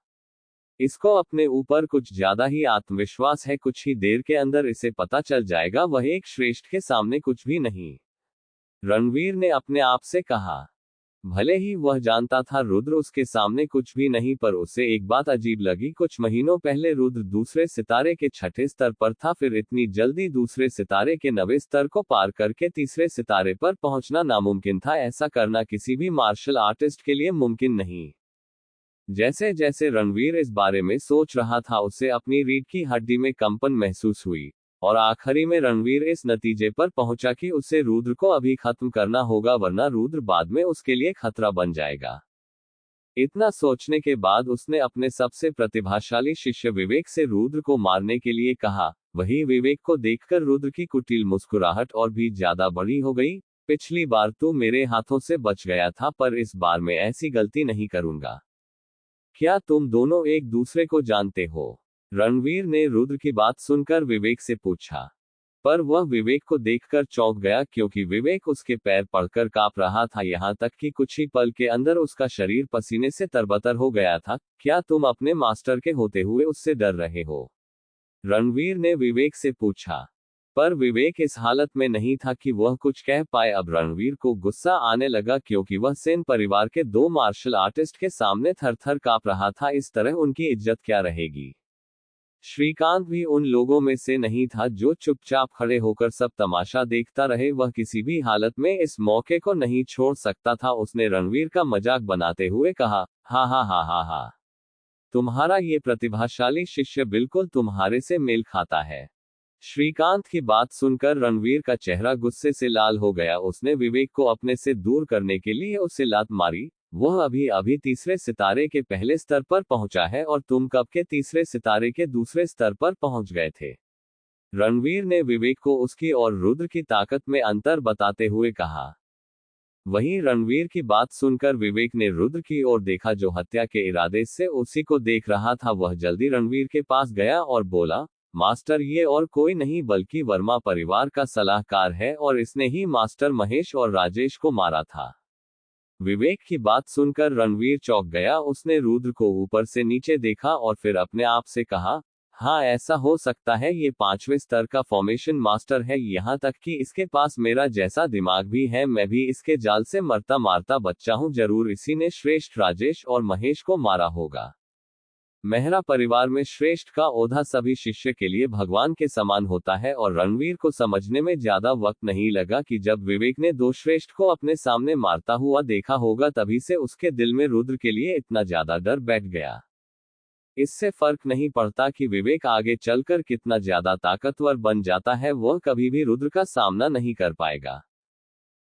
इसको अपने ऊपर कुछ ज्यादा ही आत्मविश्वास है। कुछ ही देर के अंदर इसे पता चल जाएगा वह एक श्रेष्ठ के सामने कुछ भी नहीं, रणवीर ने अपने आप से कहा। भले ही वह जानता था रुद्र उसके सामने कुछ भी नहीं, पर उसे एक बात अजीब लगी। कुछ महीनों पहले रुद्र दूसरे सितारे के 6ठे स्तर पर था, फिर इतनी जल्दी दूसरे सितारे के 9वें स्तर को पार करके तीसरे सितारे पर पहुंचना नामुमकिन था। ऐसा करना किसी भी मार्शल आर्टिस्ट के लिए मुमकिन नहीं। जैसे जैसे रणवीर इस बारे में सोच रहा था उसे अपनी रीढ़ की हड्डी में कंपन महसूस हुई और आखिरी में रणवीर इस नतीजे पर पहुंचा कि उसे रुद्र को अभी खत्म करना होगा, वरना रुद्र बाद में उसके लिए खतरा बन जाएगा। इतना सोचने के बाद उसने अपने सबसे प्रतिभाशाली शिष्य विवेक से रुद्र को मारने के लिए कहा। वही विवेक को देखकर रुद्र की कुटिल मुस्कुराहट और भी ज्यादा बड़ी हो गई। पिछली बार तो मेरे हाथों से बच गया था, पर इस बार मैं ऐसी गलती नहीं करूंगा। क्या तुम दोनों एक दूसरे को जानते हो? रणवीर ने रुद्र की बात सुनकर विवेक से पूछा, पर वह विवेक को देखकर चौंक गया, क्योंकि विवेक उसके पैर पड़कर कांप रहा था। यहाँ तक कि कुछ ही पल के अंदर उसका शरीर पसीने से तरबतर हो गया था। क्या तुम अपने मास्टर के होते हुए उससे डर रहे हो? रणवीर ने विवेक से पूछा, पर विवेक इस हालत में नहीं था कि वह कुछ कह पाए। अब रणवीर को गुस्सा आने लगा, क्योंकि वह सेन परिवार के 2 मार्शल आर्टिस्ट के सामने थर थर कांप रहा था। इस तरह उनकी इज्जत क्या रहेगी? श्रीकांत भी उन लोगों में से नहीं था जो चुपचाप खड़े होकर सब तमाशा देखता रहे। वह किसी भी हालत में इस मौके को नहीं छोड़ सकता था। उसने रणवीर का मजाक बनाते हुए कहा, हा हा हा हा हा, तुम्हारा ये प्रतिभाशाली शिष्य बिल्कुल तुम्हारे से मेल खाता है। श्रीकांत की बात सुनकर रणवीर का चेहरा गुस्से से लाल हो गया। उसने विवेक को अपने से दूर करने के लिए उसे लात मारी। वह अभी तीसरे सितारे के पहले स्तर पर पहुंचा है और तुम कब के तीसरे सितारे के दूसरे स्तर पर पहुंच गए थे? रणवीर ने विवेक को उसकी और रुद्र की ताकत में अंतर बताते हुए कहा। वहीं रणवीर की बात सुनकर विवेक ने रुद्र की ओर देखा, जो हत्या के इरादे से उसी को देख रहा था। वह जल्दी रणवीर के पास गया और बोला, मास्टर, ये और कोई नहीं बल्कि वर्मा परिवार का सलाहकार है और इसने ही मास्टर महेश और राजेश को मारा था। विवेक की बात सुनकर रणवीर चौंक गया। उसने रुद्र को ऊपर से नीचे देखा और फिर अपने आप से कहा, हाँ, ऐसा हो सकता है, ये 5वें स्तर का फॉर्मेशन मास्टर है। यहाँ तक कि इसके पास मेरा जैसा दिमाग भी है। मैं भी इसके जाल से मरता मारता बच्चा हूँ। जरूर इसी ने श्रेष्ठ राजेश और महेश को मारा होगा। मेहरा परिवार में श्रेष्ठ का ओहदा सभी शिष्य के लिए भगवान के समान होता है। और रणवीर को समझने में ज्यादा वक्त नहीं लगा कि जब विवेक ने 2 श्रेष्ठ को अपने सामने मारता हुआ देखा होगा, तभी से उसके दिल में रुद्र के लिए इतना ज्यादा डर बैठ गया। इससे फर्क नहीं पड़ता कि विवेक आगे चलकर कितना ज्यादा ताकतवर बन जाता है, वह कभी भी रुद्र का सामना नहीं कर पाएगा।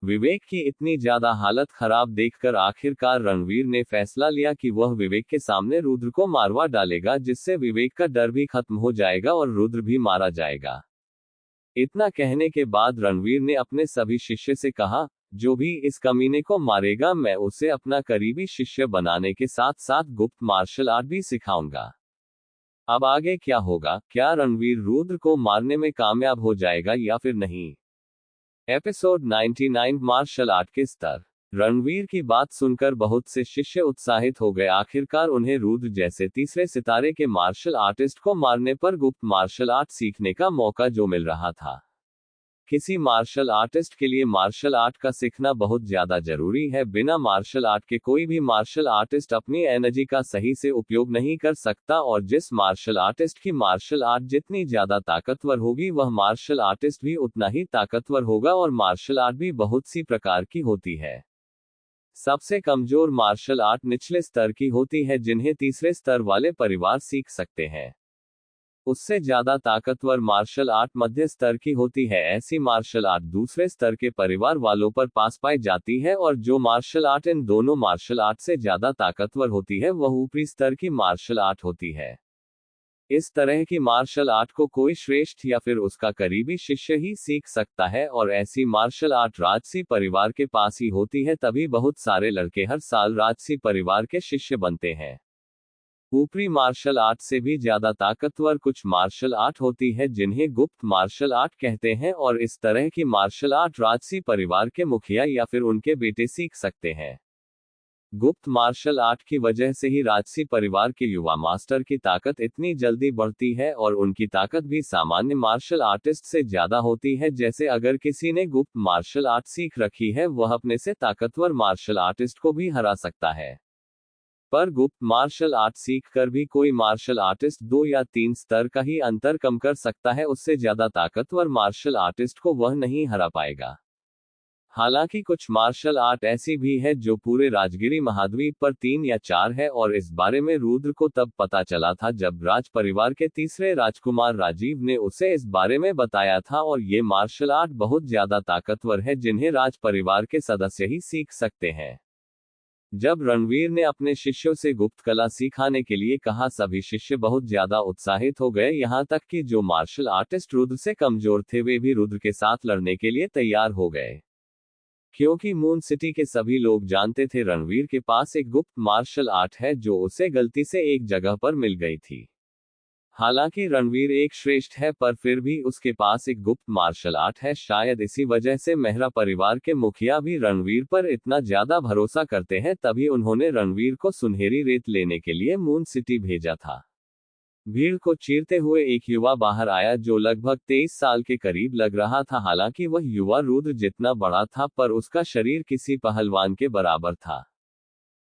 विवेक की इतनी ज्यादा हालत खराब देखकर आखिरकार रणवीर ने फैसला लिया कि वह विवेक के सामने रुद्र को मारवा डालेगा, जिससे विवेक का डर भी खत्म हो जाएगा और रुद्र भी मारा जाएगा। इतना कहने के बाद रणवीर ने अपने सभी शिष्य से कहा, जो भी इस कमीने को मारेगा मैं उसे अपना करीबी शिष्य बनाने के साथ साथ गुप्त मार्शल आर्ट भी सिखाऊंगा। अब आगे क्या होगा? क्या रणवीर रुद्र को मारने में कामयाब हो जाएगा या फिर नहीं? एपिसोड 99 मार्शल आर्ट के स्तर। रणवीर की बात सुनकर बहुत से शिष्य उत्साहित हो गए। आखिरकार उन्हें रुद्र जैसे तीसरे सितारे के मार्शल आर्टिस्ट को मारने पर गुप्त मार्शल आर्ट सीखने का मौका जो मिल रहा था। किसी मार्शल आर्टिस्ट के लिए मार्शल आर्ट का सीखना बहुत ज्यादा जरूरी है। बिना मार्शल आर्ट के कोई भी मार्शल आर्टिस्ट अपनी एनर्जी का सही से उपयोग नहीं कर सकता, और जिस मार्शल आर्टिस्ट की मार्शल आर्ट जितनी ज्यादा ताकतवर होगी वह मार्शल आर्टिस्ट भी उतना ही ताकतवर होगा। और मार्शल आर्ट भी बहुत सी प्रकार की होती है। सबसे कमजोर मार्शल आर्ट निचले स्तर की होती है, जिन्हें तीसरे स्तर वाले परिवार सीख सकते हैं। उससे ज्यादा ताकतवर मार्शल आर्ट मध्य स्तर की होती है। ऐसी मार्शल आर्ट दूसरे स्तर के परिवार वालों पर पास पाई जाती है, और जो मार्शल आर्ट इन दोनों मार्शल आर्ट से ज्यादा ताकतवर होती है वह ऊपरी स्तर की मार्शल आर्ट होती है। इस तरह की मार्शल आर्ट को कोई श्रेष्ठ या फिर उसका करीबी शिष्य ही सीख सकता है, और ऐसी मार्शल आर्ट राजसी परिवार के पास ही होती है। तभी बहुत सारे लड़के हर साल राजसी परिवार के शिष्य बनते हैं। ऊपरी मार्शल आर्ट से भी ज्यादा ताकतवर कुछ मार्शल आर्ट होती है, जिन्हें गुप्त मार्शल आर्ट कहते हैं, और इस तरह की मार्शल आर्ट राजसी परिवार के मुखिया या फिर उनके बेटे सीख सकते हैं। गुप्त मार्शल आर्ट की वजह से ही राजसी परिवार के युवा मास्टर की ताकत इतनी जल्दी बढ़ती है, और उनकी ताकत भी सामान्य मार्शल आर्टिस्ट से ज्यादा होती है। जैसे अगर किसी ने गुप्त मार्शल आर्ट सीख रखी है, वह अपने से ताकतवर मार्शल आर्टिस्ट को भी हरा सकता है। पर गुप्त मार्शल आर्ट सीखकर भी कोई मार्शल आर्टिस्ट 2 या 3 स्तर का ही अंतर कम कर सकता है, उससे ज्यादा ताकतवर मार्शल आर्टिस्ट को वह नहीं हरा पाएगा। हालांकि कुछ मार्शल आर्ट ऐसी भी है जो पूरे राजगिरी महाद्वीप पर 3 या 4 है, और इस बारे में रुद्र को तब पता चला था जब राज परिवार के तीसरे राजकुमार राजीव ने उसे इस बारे में बताया था। और ये मार्शल आर्ट बहुत ज्यादा ताकतवर है, जिन्हें राज परिवार के सदस्य ही सीख सकते हैं। जब रणवीर ने अपने शिष्यों से गुप्त कला सिखाने के लिए कहा, सभी शिष्य बहुत ज्यादा उत्साहित हो गए। यहाँ तक कि जो मार्शल आर्टिस्ट रुद्र से कमजोर थे वे भी रुद्र के साथ लड़ने के लिए तैयार हो गए, क्योंकि मून सिटी के सभी लोग जानते थे रणवीर के पास एक गुप्त मार्शल आर्ट है जो उसे गलती से एक जगह पर मिल गई थी। हालांकि रणवीर एक श्रेष्ठ है, पर फिर भी उसके पास एक गुप्त मार्शल आर्ट है। शायद इसी वजह से मेहरा परिवार के मुखिया भी रणवीर पर इतना ज्यादा भरोसा करते हैं, तभी उन्होंने रणवीर को सुनहरी रेत लेने के लिए मून सिटी भेजा था। भीड़ को चीरते हुए एक युवा बाहर आया जो लगभग 23 साल के करीब लग रहा था। हालांकि वह युवा रुद्र जितना बड़ा था, पर उसका शरीर किसी पहलवान के बराबर था।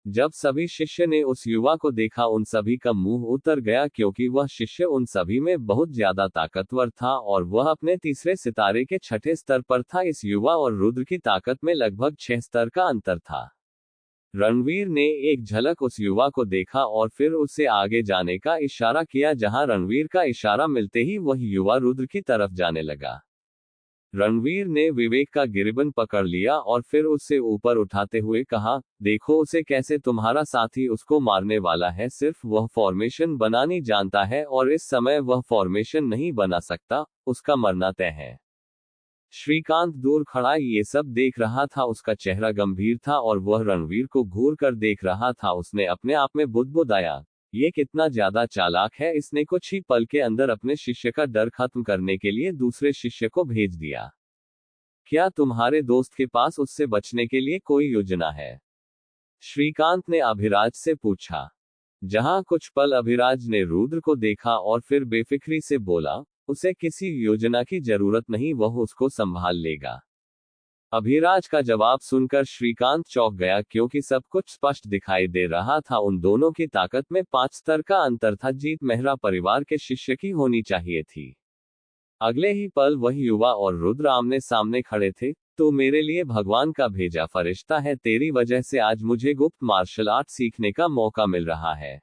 जब सभी शिष्य ने उस युवा को देखा, उन सभी का मुंह उतर गया, क्योंकि वह शिष्य उन सभी में बहुत ज्यादा ताकतवर था, और वह अपने तीसरे सितारे के 6ठे स्तर पर था। इस युवा और रुद्र की ताकत में लगभग 6 स्तर का अंतर था। रणवीर ने एक झलक उस युवा को देखा और फिर उसे आगे जाने का इशारा किया। जहां रणवीर का इशारा मिलते ही वह युवा रुद्र की तरफ जाने लगा। रणवीर ने विवेक का गिरबन पकड़ लिया और फिर उसे ऊपर उठाते हुए कहा, देखो उसे कैसे, तुम्हारा साथी उसको मारने वाला है। सिर्फ वह फॉर्मेशन बनानी जानता है, और इस समय वह फॉर्मेशन नहीं बना सकता, उसका मरना तय है। श्रीकांत दूर खड़ा ये सब देख रहा था। उसका चेहरा गंभीर था और वह रणवीर को घूर कर देख रहा था। उसने अपने आप में बुदबुदाया, ये कितना ज्यादा चालाक है। इसने कुछ ही पल के अंदर अपने शिष्य का डर खत्म करने के लिए दूसरे शिष्य को भेज दिया। क्या तुम्हारे दोस्त के पास उससे बचने के लिए कोई योजना है? श्रीकांत ने अभिराज से पूछा। जहां कुछ पल अभिराज ने रुद्र को देखा और फिर बेफिक्री से बोला, उसे किसी योजना की जरूरत नहीं, वह उसको संभाल लेगा। अभिराज का जवाब सुनकर श्रीकांत चौंक गया, क्योंकि सब कुछ स्पष्ट दिखाई दे रहा था। उन दोनों की ताकत में 5 स्तर का अंतर था। जीत मेहरा परिवार के शिष्य की होनी चाहिए थी। अगले ही पल वह युवा और रुद्र आमने सामने खड़े थे। तो मेरे लिए भगवान का भेजा फरिश्ता है, तेरी वजह से आज मुझे गुप्त मार्शल आर्ट सीखने का मौका मिल रहा है।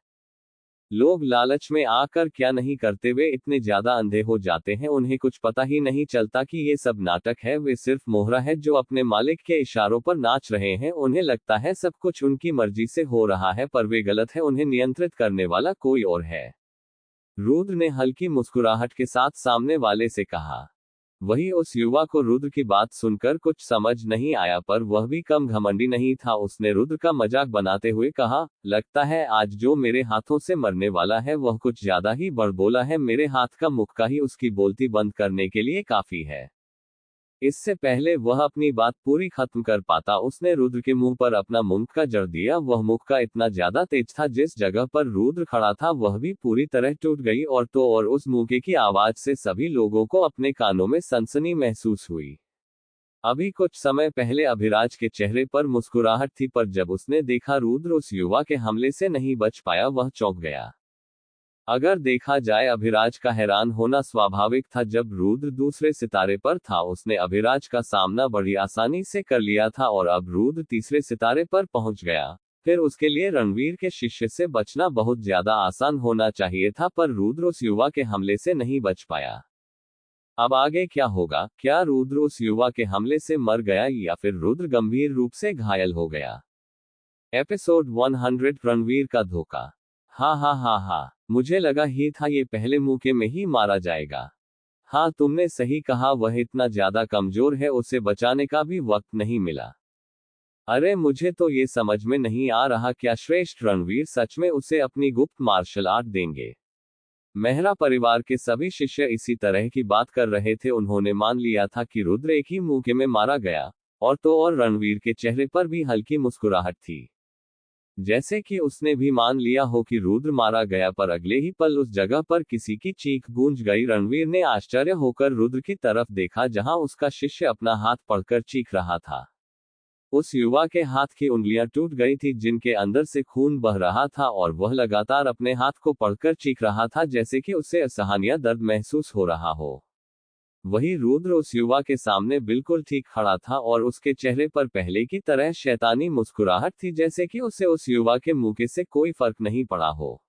लोग लालच में आकर क्या नहीं करते, वे इतने ज्यादा अंधे हो जाते हैं, उन्हें कुछ पता ही नहीं चलता कि ये सब नाटक है। वे सिर्फ मोहरा है जो अपने मालिक के इशारों पर नाच रहे हैं। उन्हें लगता है सब कुछ उनकी मर्जी से हो रहा है, पर वे गलत है। उन्हें नियंत्रित करने वाला कोई और है। रुद्र ने हल्की मुस्कुराहट के साथ सामने वाले से कहा। वही उस युवा को रुद्र की बात सुनकर कुछ समझ नहीं आया, पर वह भी कम घमंडी नहीं था। उसने रुद्र का मजाक बनाते हुए कहा, लगता है आज जो मेरे हाथों से मरने वाला है वह कुछ ज्यादा ही बड़बोला है। मेरे हाथ का मुक्का ही उसकी बोलती बंद करने के लिए काफी है। इससे पहले वह अपनी बात पूरी खत्म कर पाता, उसने रुद्र के मुंह पर अपना मुक्का जड़ दिया। वह मुक्का इतना ज्यादा तेज था, जिस जगह पर रुद्र खड़ा था वह भी पूरी तरह टूट गई, और उस मुक्के की आवाज से सभी लोगों को अपने कानों में सनसनी महसूस हुई। अभी कुछ समय पहले अभिराज के चेहरे पर मुस्कुराहट थी, पर जब उसने देखा रुद्र उस युवा के हमले से नहीं बच पाया, वह चौंक गया। अगर देखा जाए, अभिराज का हैरान होना स्वाभाविक था। जब रुद्र दूसरे सितारे पर था, उसने अभिराज का सामना बड़ी आसानी से कर लिया था, और अब रुद्र तीसरे सितारे पर पहुंच गया। फिर उसके लिए रणवीर के शिष्य से बचना बहुत ज्यादा आसान होना चाहिए था, पर रुद्र उस युवा के हमले से नहीं बच पाया। अब आगे क्या होगा? क्या रुद्र उस युवा के हमले से मर गया, या फिर रुद्र गंभीर रूप से घायल हो गया? एपिसोड 100 रणवीर का धोखा। हाँ हाँ हाँ हाँ, मुझे लगा ही था ये पहले मुक्के में ही मारा जाएगा। हाँ, तुमने सही कहा, वह इतना ज्यादा कमजोर है, उसे बचाने का भी वक्त नहीं मिला। अरे, मुझे तो ये समझ में नहीं आ रहा, क्या श्रेष्ठ रणवीर सच में उसे अपनी गुप्त मार्शल आर्ट देंगे? मेहरा परिवार के सभी शिष्य इसी तरह की बात कर रहे थे। उन्होंने मान लिया था कि रुद्र एक ही मुक्के में मारा गया, और रणवीर के चेहरे पर भी हल्की मुस्कुराहट थी, जैसे कि उसने भी मान लिया हो कि रुद्र मारा गया। पर अगले ही पल उस जगह पर किसी की चीख गूंज गई। रणवीर ने आश्चर्य होकर रुद्र की तरफ देखा, जहां उसका शिष्य अपना हाथ पकड़कर चीख रहा था। उस युवा के हाथ की उंगलियां टूट गई थी, जिनके अंदर से खून बह रहा था, और वह लगातार अपने हाथ को पकड़कर चीख रहा था, जैसे कि उसे असहनीय दर्द महसूस हो रहा हो। वही रुद्र उस युवा के सामने बिल्कुल ठीक खड़ा था, और उसके चेहरे पर पहले की तरह शैतानी मुस्कुराहट थी, जैसे कि उसे उस युवा के मुक्के से कोई फर्क नहीं पड़ा हो।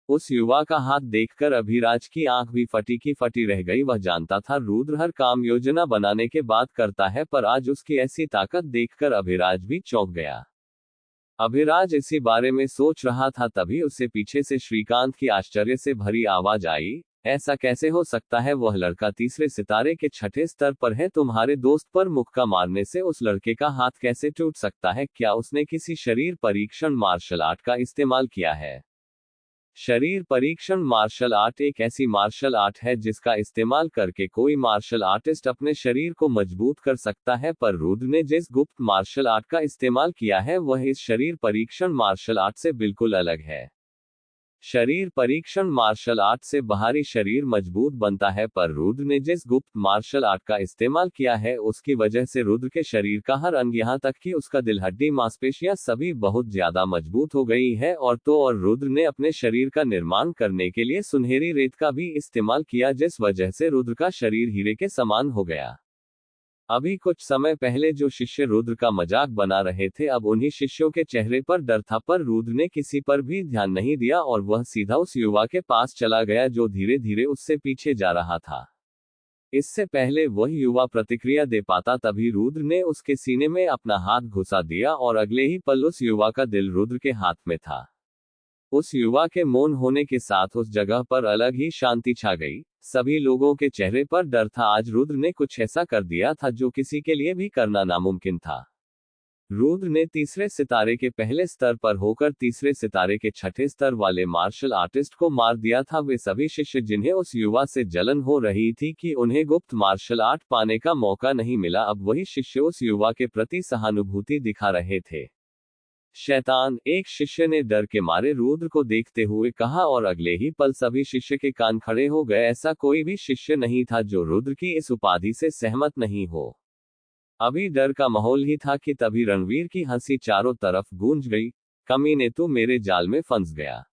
उस युवा का हाथ देखकर अभिराज की आंख भी फटी की फटी रह गई। वह जानता था रुद्र हर काम योजना बनाने के बाद करता है, पर आज उसकी ऐसी ताकत देखकर अभिराज भी चौंक गया। अभिराज इसी बारे में सोच रहा था, तभी उसे पीछे से श्रीकांत की आश्चर्य से भरी आवाज आई, ऐसा कैसे हो सकता है? वह लड़का तीसरे सितारे के छठे स्तर पर है, तुम्हारे दोस्त पर मुक्का मारने से उस लड़के का हाथ कैसे टूट सकता है? क्या उसने किसी शरीर परीक्षण मार्शल आर्ट का इस्तेमाल किया है? शरीर परीक्षण मार्शल आर्ट एक ऐसी मार्शल आर्ट है जिसका इस्तेमाल करके कोई मार्शल आर्टिस्ट अपने शरीर को मजबूत कर सकता है, पर रुद्र ने जिस गुप्त मार्शल आर्ट का इस्तेमाल किया है वह इस शरीर परीक्षण मार्शल आर्ट से बिल्कुल अलग है। शरीर परीक्षण मार्शल आर्ट से बाहरी शरीर मजबूत बनता है, पर रुद्र ने जिस गुप्त मार्शल आर्ट का इस्तेमाल किया है उसकी वजह से रुद्र के शरीर का हर अंग, यहाँ तक कि उसका दिल, हड्डी, मांसपेशियां सभी बहुत ज्यादा मजबूत हो गई है। और रुद्र ने अपने शरीर का निर्माण करने के लिए सुनहरी रेत का भी इस्तेमाल किया, जिस वजह से रुद्र का शरीर हीरे के समान हो गया। अभी कुछ समय पहले जो शिष्य रुद्र का मजाक बना रहे थे, अब उन्हीं शिष्यों के चेहरे पर डर था, पर रुद्र ने किसी पर भी ध्यान नहीं दिया, और वह सीधा उस युवा के पास चला गया जो धीरे धीरे उससे पीछे जा रहा था। इससे पहले वह युवा प्रतिक्रिया दे पाता, तभी रुद्र ने उसके सीने में अपना हाथ घुसा दिया, और अगले ही पल उस युवा का दिल रुद्र के हाथ में था। उस युवा के मौन होने के साथ उस जगह पर अलग ही शांति छा गई। सभी लोगों के चेहरे पर डर था। आज रुद्र ने कुछ ऐसा कर दिया था जो किसी के लिए भी करना नामुमकिन था। रुद्र ने तीसरे सितारे के पहले स्तर पर होकर तीसरे सितारे के छठे स्तर वाले मार्शल आर्टिस्ट को मार दिया था। वे सभी शिष्य जिन्हें उस युवा से जलन हो रही थी कि उन्हें गुप्त मार्शल आर्ट पाने का मौका नहीं मिला, अब वही शिष्य उस युवा के प्रति सहानुभूति दिखा रहे थे। शैतान, एक शिष्य ने डर के मारे रुद्र को देखते हुए कहा, और अगले ही पल सभी शिष्य के कान खड़े हो गए। ऐसा कोई भी शिष्य नहीं था जो रुद्र की इस उपाधि से सहमत नहीं हो। अभी डर का माहौल ही था कि तभी रणवीर की हंसी चारों तरफ गूंज गई, कमीने, तू मेरे जाल में फंस गया।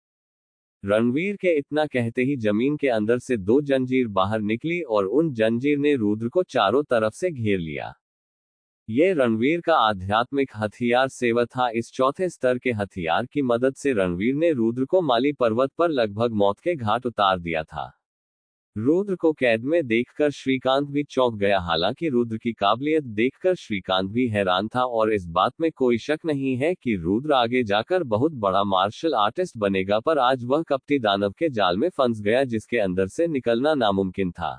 रणवीर के इतना कहते ही जमीन के अंदर से दो जंजीर बाहर निकली, और उन जंजीर ने रुद्र को चारों तरफ से घेर लिया। ये रणवीर का आध्यात्मिक हथियार सेवा था। इस चौथे स्तर के हथियार की मदद से रणवीर ने रुद्र को माली पर्वत पर लगभग मौत के घाट उतार दिया था। रुद्र को कैद में देखकर श्रीकांत भी चौंक गया। हालांकि रुद्र की काबिलियत देखकर श्रीकांत भी हैरान था, और इस बात में कोई शक नहीं है कि रुद्र आगे जाकर बहुत बड़ा मार्शल आर्टिस्ट बनेगा, पर आज वह कपटी दानव के जाल में फंस गया जिसके अंदर से निकलना नामुमकिन था।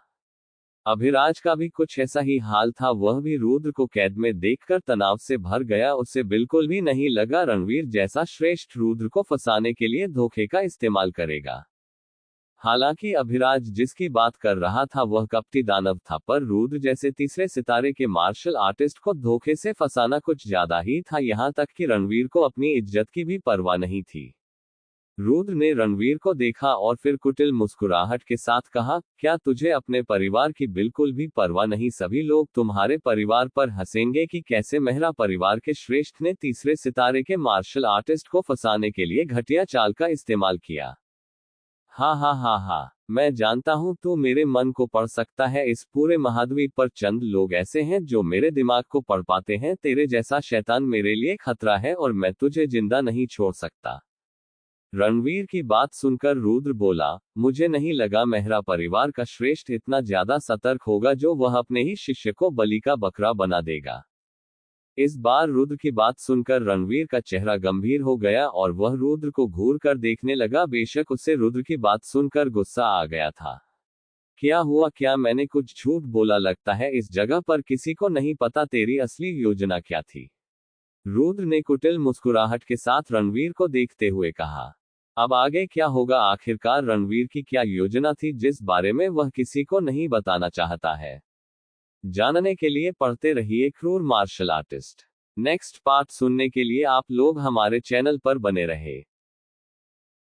अभिराज का भी कुछ ऐसा ही हाल था। वह भी रुद्र को कैद में देखकर तनाव से भर गया। उसे बिल्कुल भी नहीं लगा रणवीर जैसा श्रेष्ठ रुद्र को फंसाने के लिए धोखे का इस्तेमाल करेगा। हालांकि अभिराज जिसकी बात कर रहा था वह कपटी दानव था, पर रुद्र जैसे तीसरे सितारे के मार्शल आर्टिस्ट को धोखे से फंसाना कुछ ज्यादा ही था। यहां तक कि रणवीर को अपनी इज्जत की भी परवाह नहीं थी। रुद्र ने रणवीर को देखा और फिर कुटिल मुस्कुराहट के साथ कहा, क्या तुझे अपने परिवार की बिल्कुल भी परवाह नहीं? सभी लोग तुम्हारे परिवार पर हंसेंगे कि कैसे मेहरा परिवार के श्रेष्ठ ने तीसरे सितारे के मार्शल आर्टिस्ट को फंसाने के लिए घटिया चाल का इस्तेमाल किया। हा हा हा हा, मैं जानता हूं तू मेरे मन को पढ़ सकता है। इस पूरे महाद्वीप पर चंद लोग ऐसे हैं जो मेरे दिमाग को पढ़ पाते हैं। तेरे जैसा शैतान मेरे लिए खतरा है और मैं तुझे जिंदा नहीं छोड़ सकता। रणवीर की बात सुनकर रुद्र बोला, मुझे नहीं लगा मेहरा परिवार का श्रेष्ठ इतना ज्यादा सतर्क होगा जो वह अपने ही शिष्य को बलि का बकरा बना देगा। इस बार रुद्र की बात सुनकर रणवीर का चेहरा गंभीर हो गया और वह रुद्र को घूर कर देखने लगा। बेशक उसे रुद्र की बात सुनकर गुस्सा आ गया था। क्या हुआ? क्या मैंने कुछ झूठ बोला? लगता है इस जगह पर किसी को नहीं पता तेरी असली योजना क्या थी। रुद्र ने कुटिल मुस्कुराहट के साथ रणवीर को देखते हुए कहा। अब आगे क्या होगा? आखिरकार रणवीर की क्या योजना थी जिस बारे में वह किसी को नहीं बताना चाहता है? जानने के लिए पढ़ते रहिए क्रूर मार्शल आर्टिस्ट। नेक्स्ट पार्ट सुनने के लिए आप लोग हमारे चैनल पर बने रहे।